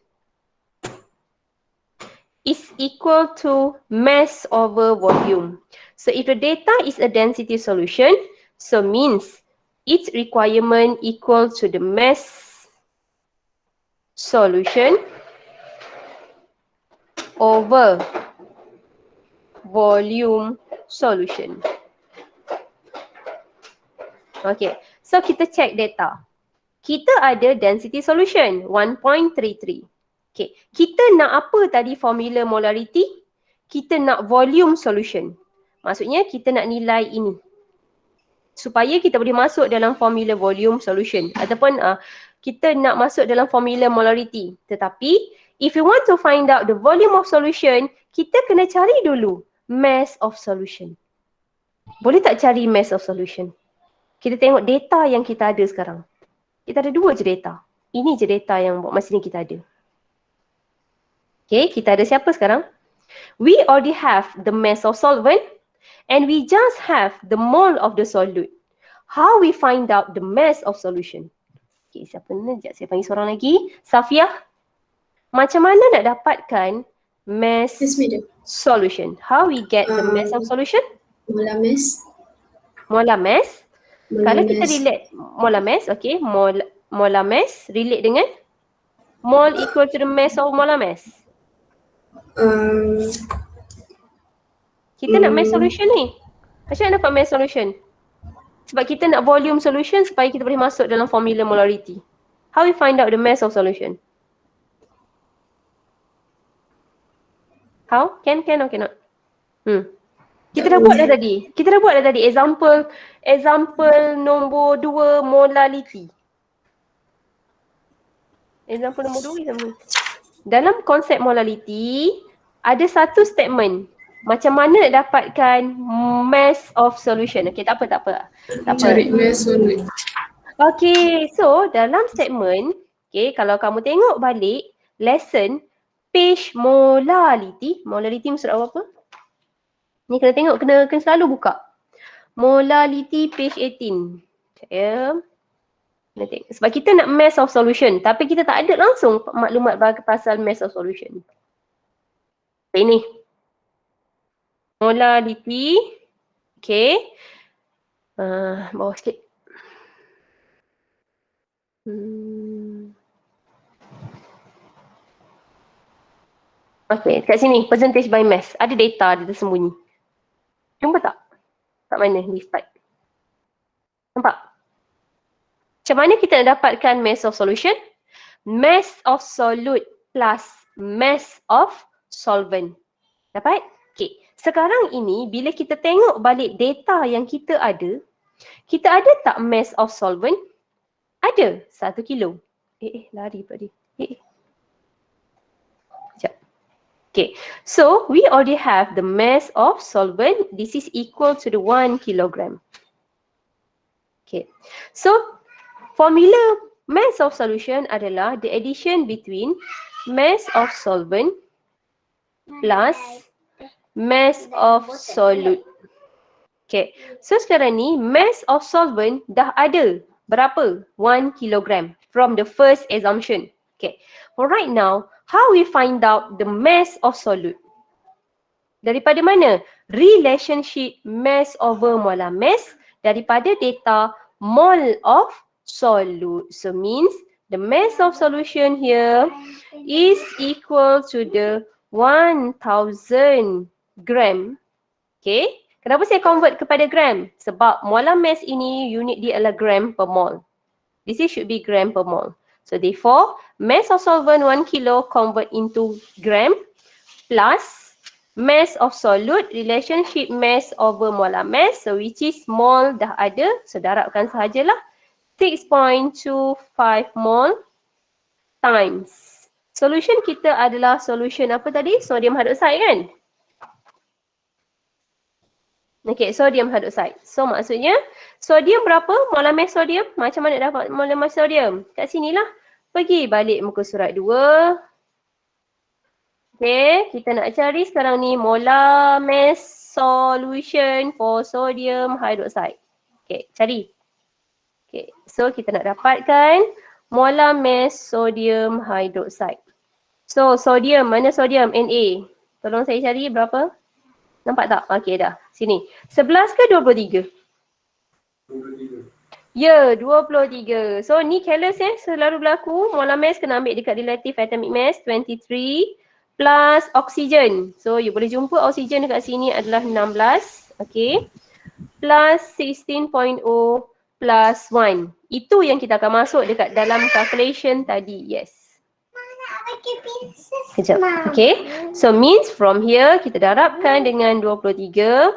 is equal to mass over volume. So if the data is a density solution, so means its requirement equal to the mass solution over volume solution. Okay, so kita check data. Kita ada density solution 1.33. Okay, kita nak apa tadi formula molarity? Kita nak volume solution. Maksudnya kita nak nilai ini. Supaya kita boleh masuk dalam formula volume solution. Ataupun kita nak masuk dalam formula molarity. Tetapi, if you want to find out the volume of solution, kita kena cari dulu mass of solution. Boleh tak cari mass of solution? Kita tengok data yang kita ada sekarang. Kita ada 2 je data. Ini je data yang buat masa ni kita ada. Okay, kita ada siapa sekarang? We already have the mass of solvent and we just have the mole of the solute. How we find out the mass of solution? Okay, siapa ni? Sekejap saya panggil seorang lagi. Safiah, macam mana nak dapatkan mass solution? How we get the mass of solution? Molar mass. Molar mass. Molar Kalau mass. kita relate molar mass, okay, molar mass relate dengan mole equal to the mass of molar mass. Kita nak mass solution ni. Macam mana dapat mass solution? Sebab kita nak volume solution supaya kita boleh masuk dalam formula molarity. How we find out the mass of solution? How? Can or cannot? Kita dah buat dah tadi. Kita dah buat dah tadi. Example nombor 2 molarity. Example nombor 2. Dalam konsep molarity, ada satu statement. Macam mana nak dapatkan mass of solution. Okay, tak apa. Cari mass solute. Okay, so dalam statement, okay, kalau kamu tengok balik lesson, page molality. Molality maksud awak apa? Ni kena tengok, kena selalu buka. Molality page 18. Saya kena tengok. Sebab kita nak mass of solution. Tapi kita tak ada langsung maklumat pasal mass of solution. Ini. Molality. Okay. Bawah sikit. Okay, kat sini percentage by mass. Ada data dia tersembunyi. Jumpa tak? Kat mana di slide? Nampak? Macam mana kita nak dapatkan mass of solution? Mass of solute plus mass of solvent. Dapat? Okay. Sekarang ini bila kita tengok balik data yang kita ada tak mass of solvent? Ada. 1 kilo. Lari pula dia. Sekejap. Okay. So, we already have the mass of solvent. This is equal to the 1 kilogram. Okay. So, formula mass of solution adalah the addition between mass of solvent plus mass of solute. Okay. So, sekarang ni mass of solvent dah ada. Berapa? 1 kilogram from the first assumption. Okay. For right now, how we find out the mass of solute? Daripada mana? Relationship mass over molar mass daripada data mole of solute. So means the mass of solution here is equal to the 1000 gram. Okay. Kenapa saya convert kepada gram? Sebab molar mass ini unit dia adalah gram per mole. This should be gram per mole. So therefore, mass of solvent 1 kilo convert into gram plus mass of solute relationship mass over molar mass. So which is mole dah ada. So darabkan sahajalah 6.25 mole times. Solution kita adalah solution apa tadi? Sodium hydroxide kan? Okay, sodium hydroxide. So maksudnya sodium berapa? Molar mass sodium? Macam mana dapat molar mass sodium? Kat sinilah. Pergi balik muka surat 2. Okay, kita nak cari sekarang ni molar mass solution for sodium hydroxide. Okay, cari. Okay, so kita nak dapatkan molar mass sodium hydroxide. So sodium, mana sodium? Na. Tolong saya cari berapa? Nampak tak? Okay dah. Sini. 11 ke 23? 23. Ya, 23. So ni careless selalu berlaku. Molar mass kena ambil dekat relative atomic mass 23 plus oksigen. So you boleh jumpa oksigen dekat sini adalah 16. Okay. Plus 16.0 plus 1. Itu yang kita akan masuk dekat dalam calculation tadi. Yes. Sekejap. Okay. So means from here kita darabkan dengan 23.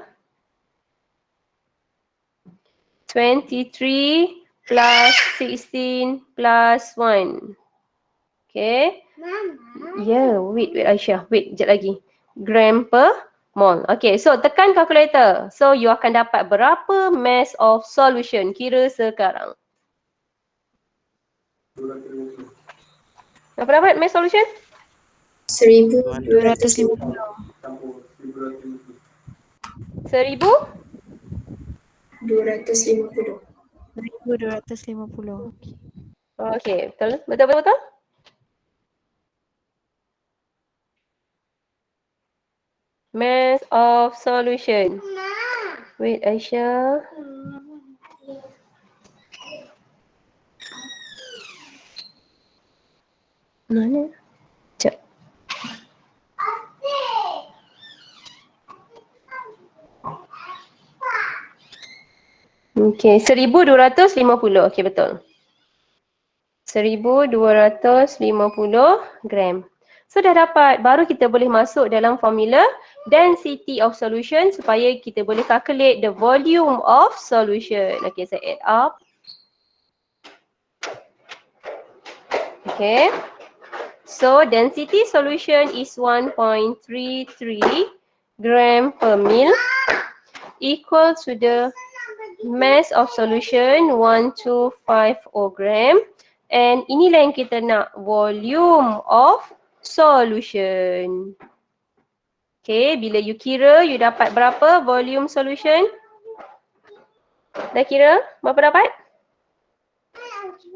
23 plus 16 plus 1. Okay. Yeah, wait Aisyah. Wait, sekejap lagi. Gram per mole. Okay, so tekan calculator. So you akan dapat berapa mass of solution kira sekarang. Berapa dapat mass solution? 1250. 1250. 1250. Okay, betul? Betul? Mass of solution. Wait, Aisyah. Mana? Sekejap. Okay, 1250. Okay, betul. 1250 gram. So dah dapat, baru kita boleh masuk dalam formula density of solution supaya kita boleh calculate the volume of solution. Okay, saya add up. Okay. So density solution is 1.33 gram per mil equal to the mass of solution 1250 gram. And inilah yang kita nak, volume of solution. Okay, bila you kira, you dapat berapa volume solution? Dah kira? Berapa dapat?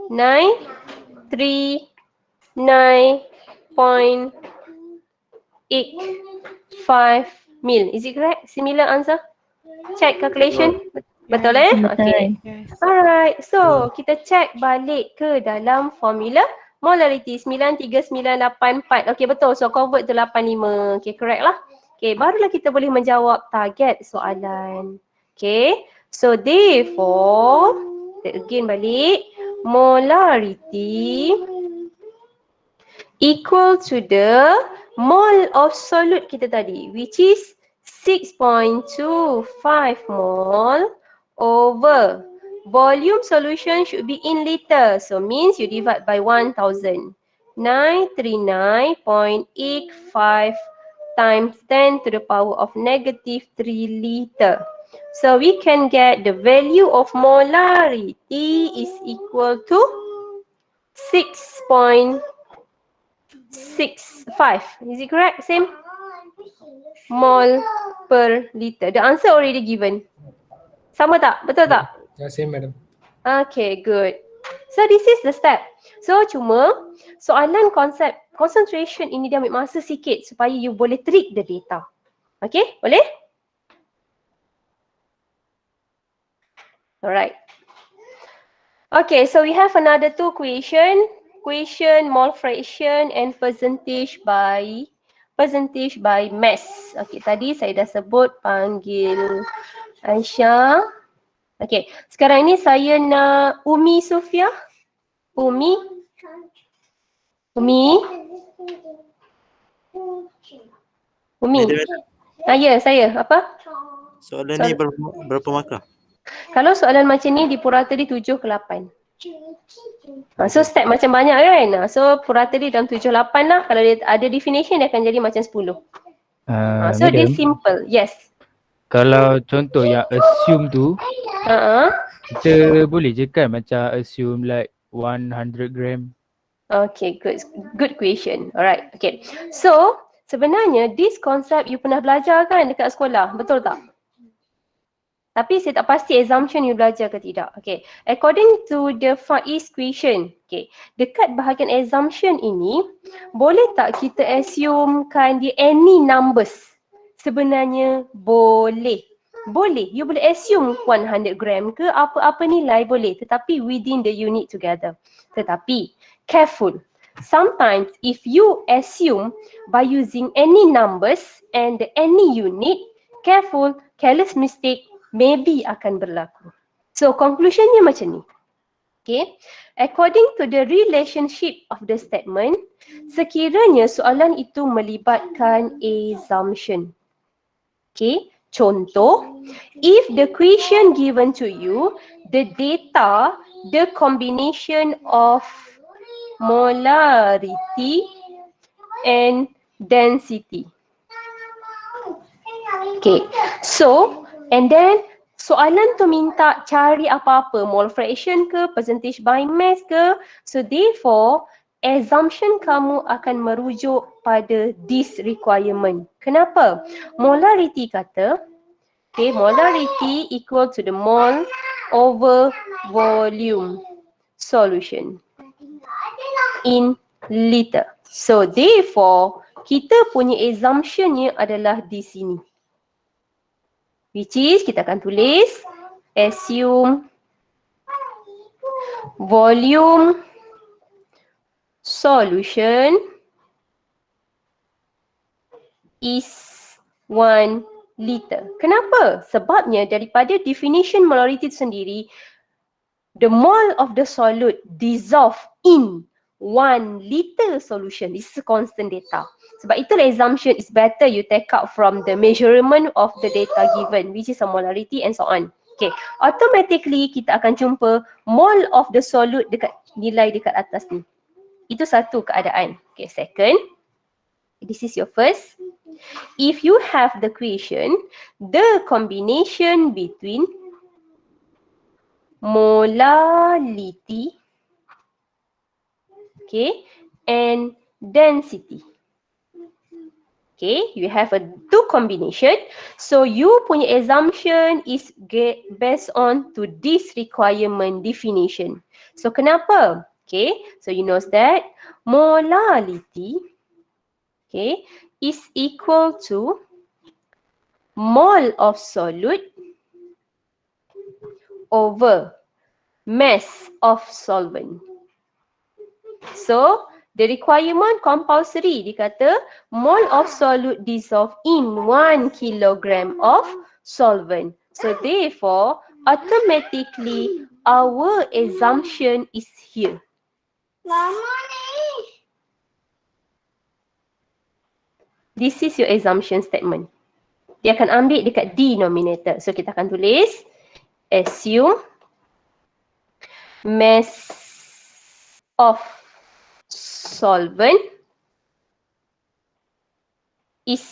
939.85 mil. Is it correct? Similar answer? Check calculation. Betul Yes. Okay. Yes. Alright. So, kita check balik ke dalam formula molarity 93984. Okay, betul. So, convert to 85. Okay, correct lah. Okay, barulah kita boleh menjawab target soalan. Okay. So, therefore, again balik. Molarity equal to the mole of solute kita tadi, which is 6.25 mole over volume solution should be in liter. So means you divide by 1000. 939.85 times 10 to the power of negative 3 liter. So we can get the value of molarity is equal to 6.65. Is it correct? Same? Mole per liter. The answer already given. Sama tak? Betul tak? Yeah, same madam. Okay, good. So this is the step. So cuma soalan konsep concentration ini dia ambil masa sikit supaya you boleh trick the data. Okay, boleh? Alright. Okay, so we have another two question. Question mole fraction and percentage by mass. Okay, tadi saya dah sebut panggil Aisyah. Okay, sekarang ini saya nak Umi Sofia. Umi. Umi. Umi. Ya, saya. Apa? Soalan ni berapa markah? Kalau soalan macam ni di Purateri 7 ke 8. So step macam banyak kan? So Purateri dalam 7, 8 lah. Kalau dia ada definition dia akan jadi macam 10. So dia simple. Yes. Kalau contoh yang assume tu, kita boleh je kan macam assume like 100 gram. Okay, good question. Alright, okay. So sebenarnya this concept you pernah belajar kan dekat sekolah, betul tak? Tapi saya tak pasti assumption you belajar ke tidak. Okay. According to the Faiz question, okay, dekat bahagian assumption ini, boleh tak kita assumekan dia any numbers? Sebenarnya boleh. Boleh. You boleh assume 100 gram ke apa-apa nilai boleh. Tetapi within the unit together. Tetapi, careful. Sometimes if you assume by using any numbers and any unit, careful, careless mistake maybe akan berlaku. So conclusionnya macam ni. Okay. According to the relationship of the statement, sekiranya soalan itu melibatkan assumption. Okay. Contoh, if the question given to you, the data, the combination of molarity and density. Okay. So, and then soalan tu minta cari apa-apa, mole fraction ke, percentage by mass ke. So therefore, assumption kamu akan merujuk pada this requirement. Kenapa? Molarity kata, okay, molarity equal to the mole over volume solution in liter. So therefore, kita punya assumptionnya adalah di sini. Which is kita akan tulis assume volume solution is 1 liter. Kenapa? Sebabnya daripada definition molarity itu sendiri, the mole of the solute dissolve in 1 liter solution. This is a constant data. Sebab itu the assumption is better you take out from the measurement of the data given, which is a molarity and so on. Okay, automatically kita akan jumpa mole of the solute dekat nilai dekat atas ni. Itu satu keadaan. Okay, second, this is your first. If you have the question, the combination between molality, okay, and density. Okay, you have a two combination. So you punya assumption is based on to this requirement definition. So kenapa? Okay, so you know that molality, okay, is equal to mole of solute over mass of solvent. So the requirement compulsory dia kata mole of solute dissolved in 1 kilogram of solvent. So therefore automatically our assumption is here. This is your assumption statement. Dia akan ambil dekat denominator. So kita akan tulis assume mass of solvent is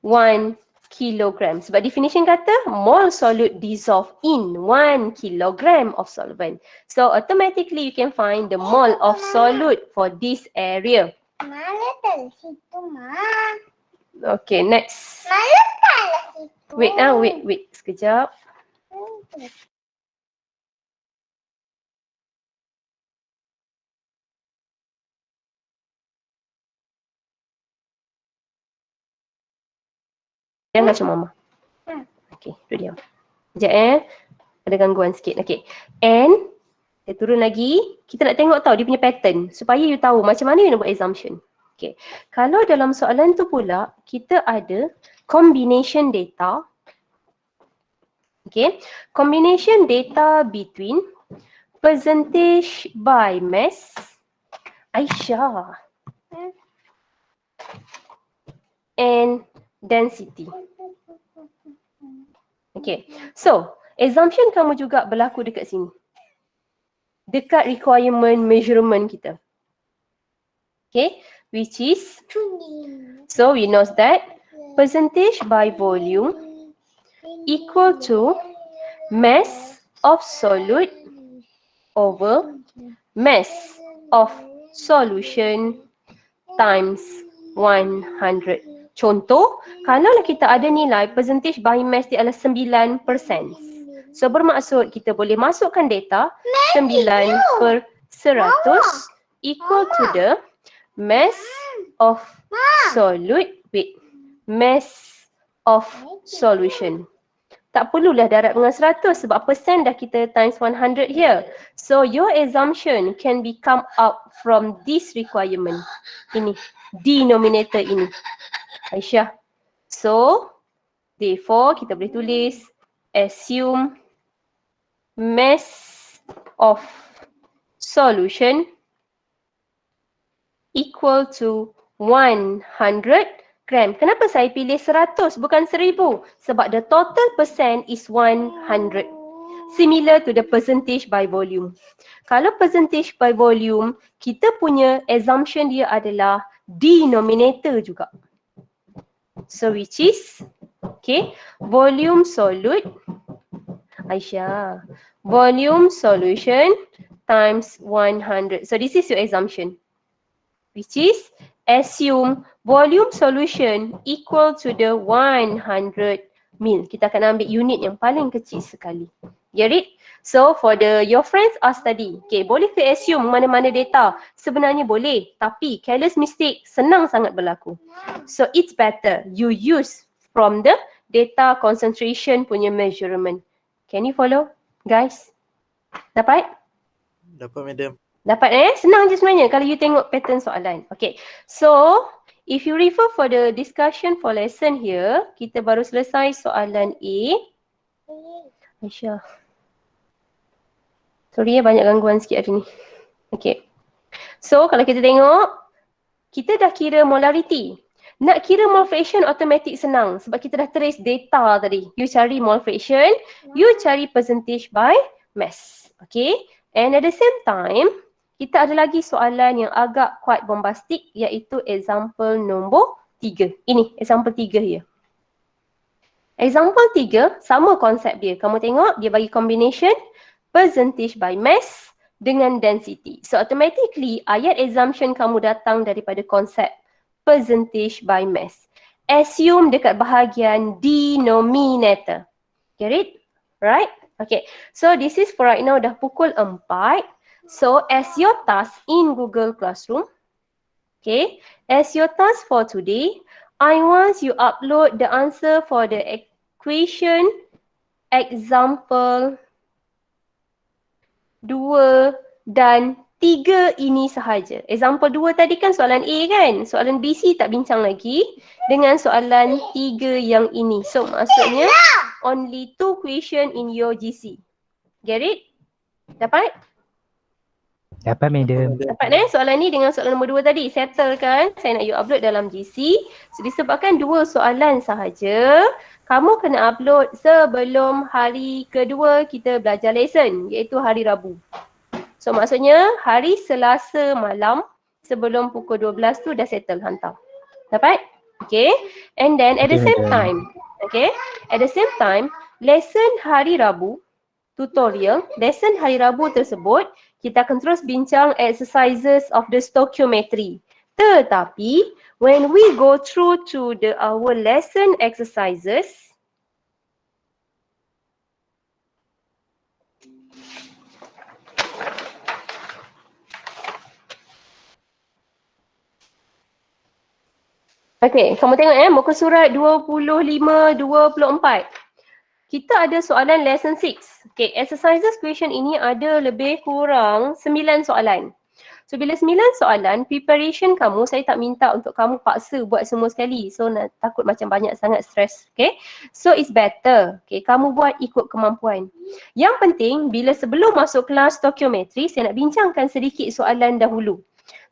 1 kilogram. Sebab definition kata mole solute dissolved in 1 kilogram of solvent. So automatically you can find the mole of solute for this area. Ma letak situ, Ma. Okay, next. Ma letaklah situ. Wait sekejap. Jangan macam mama. Okay, duduk diam. Sekejap ada gangguan sikit. Okay. And kita turun lagi, kita nak tengok tahu dia punya pattern supaya you tahu macam mana you nak buat assumption. Okay. Kalau dalam soalan tu pula kita ada combination data. Okay. Combination data between percentage by mass Aisyah and density. Okay. So, assumption kamu juga berlaku dekat sini. Dekat requirement measurement kita. Okay. Which is, so we know that percentage by volume equal to mass of solute over mass of solution times 100. Contoh, kalaulah kita ada nilai percentage by mass dia adalah 9%. So bermaksud kita boleh masukkan data 9/100 equal to the mass of solute with mass of solution. Tak perlulah darab dengan 100 sebab persen dah kita times 100 here. So your assumption can be come out from this requirement. Ini, denominator ini. Aisyah. So, therefore kita boleh tulis assume mass of solution equal to 100 gram. Kenapa saya pilih 100 bukan 1000? Sebab the total percent is 100. Similar to the percentage by volume. Kalau percentage by volume, kita punya assumption dia adalah denominator juga. So which is, okay, volume solute, Aisyah, volume solution times 100. So this is your assumption. Which is, assume volume solution equal to the 100 mil. Kita akan ambil unit yang paling kecil sekali. Get it? So for your friends are study. Okay, boleh ke assume mana-mana data? Sebenarnya boleh. Tapi careless mistake senang sangat berlaku. So it's better you use from the data concentration punya measurement. Can you follow, guys? Dapat? Dapat, madam. Dapat senang je sebenarnya kalau you tengok pattern soalan. Okay, so if you refer for the discussion for lesson here, kita baru selesai soalan A. Aisyah. Sorry banyak gangguan sikit hari ni. Okay. So kalau kita tengok, kita dah kira molarity. Nak kira mole fraction automatic senang sebab kita dah trace data tadi. You cari mole fraction, you cari percentage by mass. Okay. And at the same time, kita ada lagi soalan yang agak quite bombastic iaitu example nombor 3. Ini example 3 ya. Example 3 sama konsep dia. Kamu tengok dia bagi combination percentage by mass dengan density. So automatically ayat assumption kamu datang daripada konsep percentage by mass. assume dekat bahagian denominator. Get it? Right? Okay. So this is for right now dah pukul 4. So as your task in Google Classroom, okay, as your task for today, I want you upload the answer for the equation example 2 dan 3 ini sahaja. Example 2 tadi kan soalan A kan? Soalan BC tak bincang lagi dengan soalan 3 yang ini. So maksudnya only 2 question in your GC. Get it? Dapat? Dapat madam. Dapat soalan ni dengan soalan nombor 2 tadi. Settle kan? Saya nak you upload dalam GC. So disebabkan 2 soalan sahaja, kamu kena upload sebelum hari kedua kita belajar lesson, iaitu hari Rabu. So maksudnya hari Selasa malam sebelum pukul 12 tu dah settle hantar. Dapat? Okay. And then at the same time, okay, at the same time, lesson hari Rabu, tutorial, lesson hari Rabu tersebut, kita akan terus bincang exercises of the stoichiometry. Tetapi, when we go through to our lesson exercises, okay, kamu tengok muka surat 25-24. Kita ada soalan lesson 6. Okay, exercises question ini ada lebih kurang 9 soalan. So bila 9 soalan, preparation kamu, saya tak minta untuk kamu paksa buat semua sekali. So takut macam banyak sangat stress. Okay, so it's better. Okay, kamu buat ikut kemampuan. Yang penting, bila sebelum masuk kelas stoichiometry, saya nak bincangkan sedikit soalan dahulu.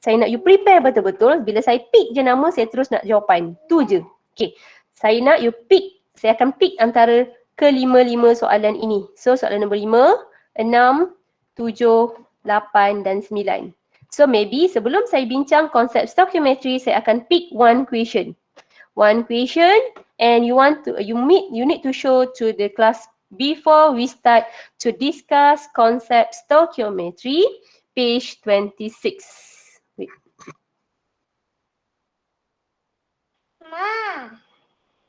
Saya nak you prepare betul-betul. Bila saya pick je nama, saya terus nak jawapan. Tu je. Okay, saya nak you pick. Saya akan pick antara ke-5 soalan ini. So soalan nombor 5, 6, 7, 8 dan 9. So maybe sebelum saya bincang konsep stoichiometry, saya akan pick one question. One question and you need to show to the class before we start to discuss concept stoichiometry, page 26. Wait.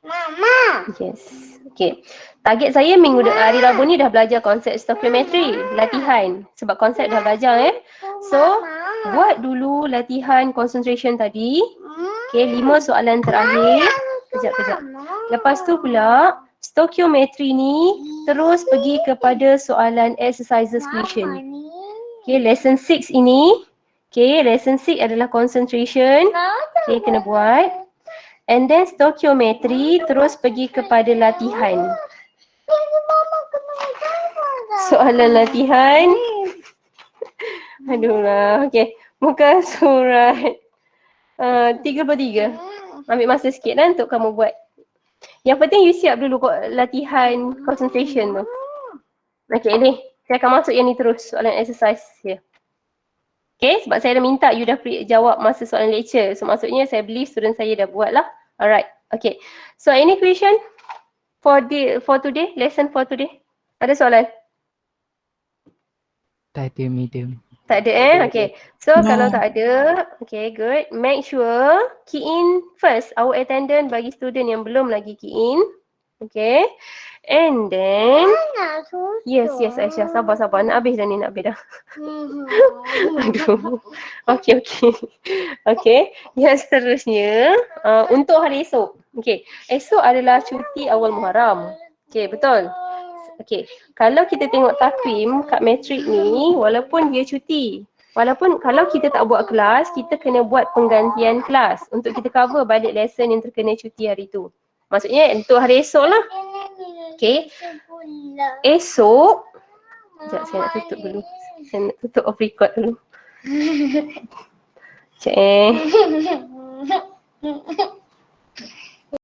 Mama. Yes. Okay. Target saya minggu hari Rabu ni dah belajar konsep stoichiometry, latihan. Sebab konsep dah belajar So, buat dulu latihan concentration tadi. Okay, 5 soalan terakhir. Kejap. Lepas tu pula, stoichiometry ni terus pergi kepada soalan exercises question. Okay, lesson 6 ini. Okay, lesson 6 adalah concentration. Okay, kena buat. And then stoichiometry terus pergi kepada latihan. Soalan latihan. Aduh lah. Okay. Muka surat 33. Ambil masa sikit untuk kamu buat. Yang penting you siap dulu latihan concentration tu. Okay ni. Saya akan masuk yang ni terus. Soalan exercise here. Okay. Sebab saya dah minta you dah jawab masa soalan lecture. So maksudnya saya believe student saya dah buat lah. Alright, okay. So any question for today, lesson for today? Ada soalan? Tak ada medium. Tak ada okay. So kalau tak ada, okay good. Make sure key in first our attendance bagi student yang belum lagi key in. Okay. And then yes Aisyah, sabar nak habis dah ni, nak habis dah. Aduh. Okay. Okay. Yang seterusnya untuk hari esok. Okay. Esok adalah cuti awal Muharram. Okay, betul. Okay. Kalau kita tengok takwim kat matrik ni, walaupun dia cuti, walaupun kalau kita tak buat kelas, kita kena buat penggantian kelas untuk kita cover balik lesson yang terkena cuti hari tu. Maksudnya untuk hari esok lah. Okay. Esok. Sekejap, saya nak tutup dulu. Saya nak tutup off record dulu. Sekejap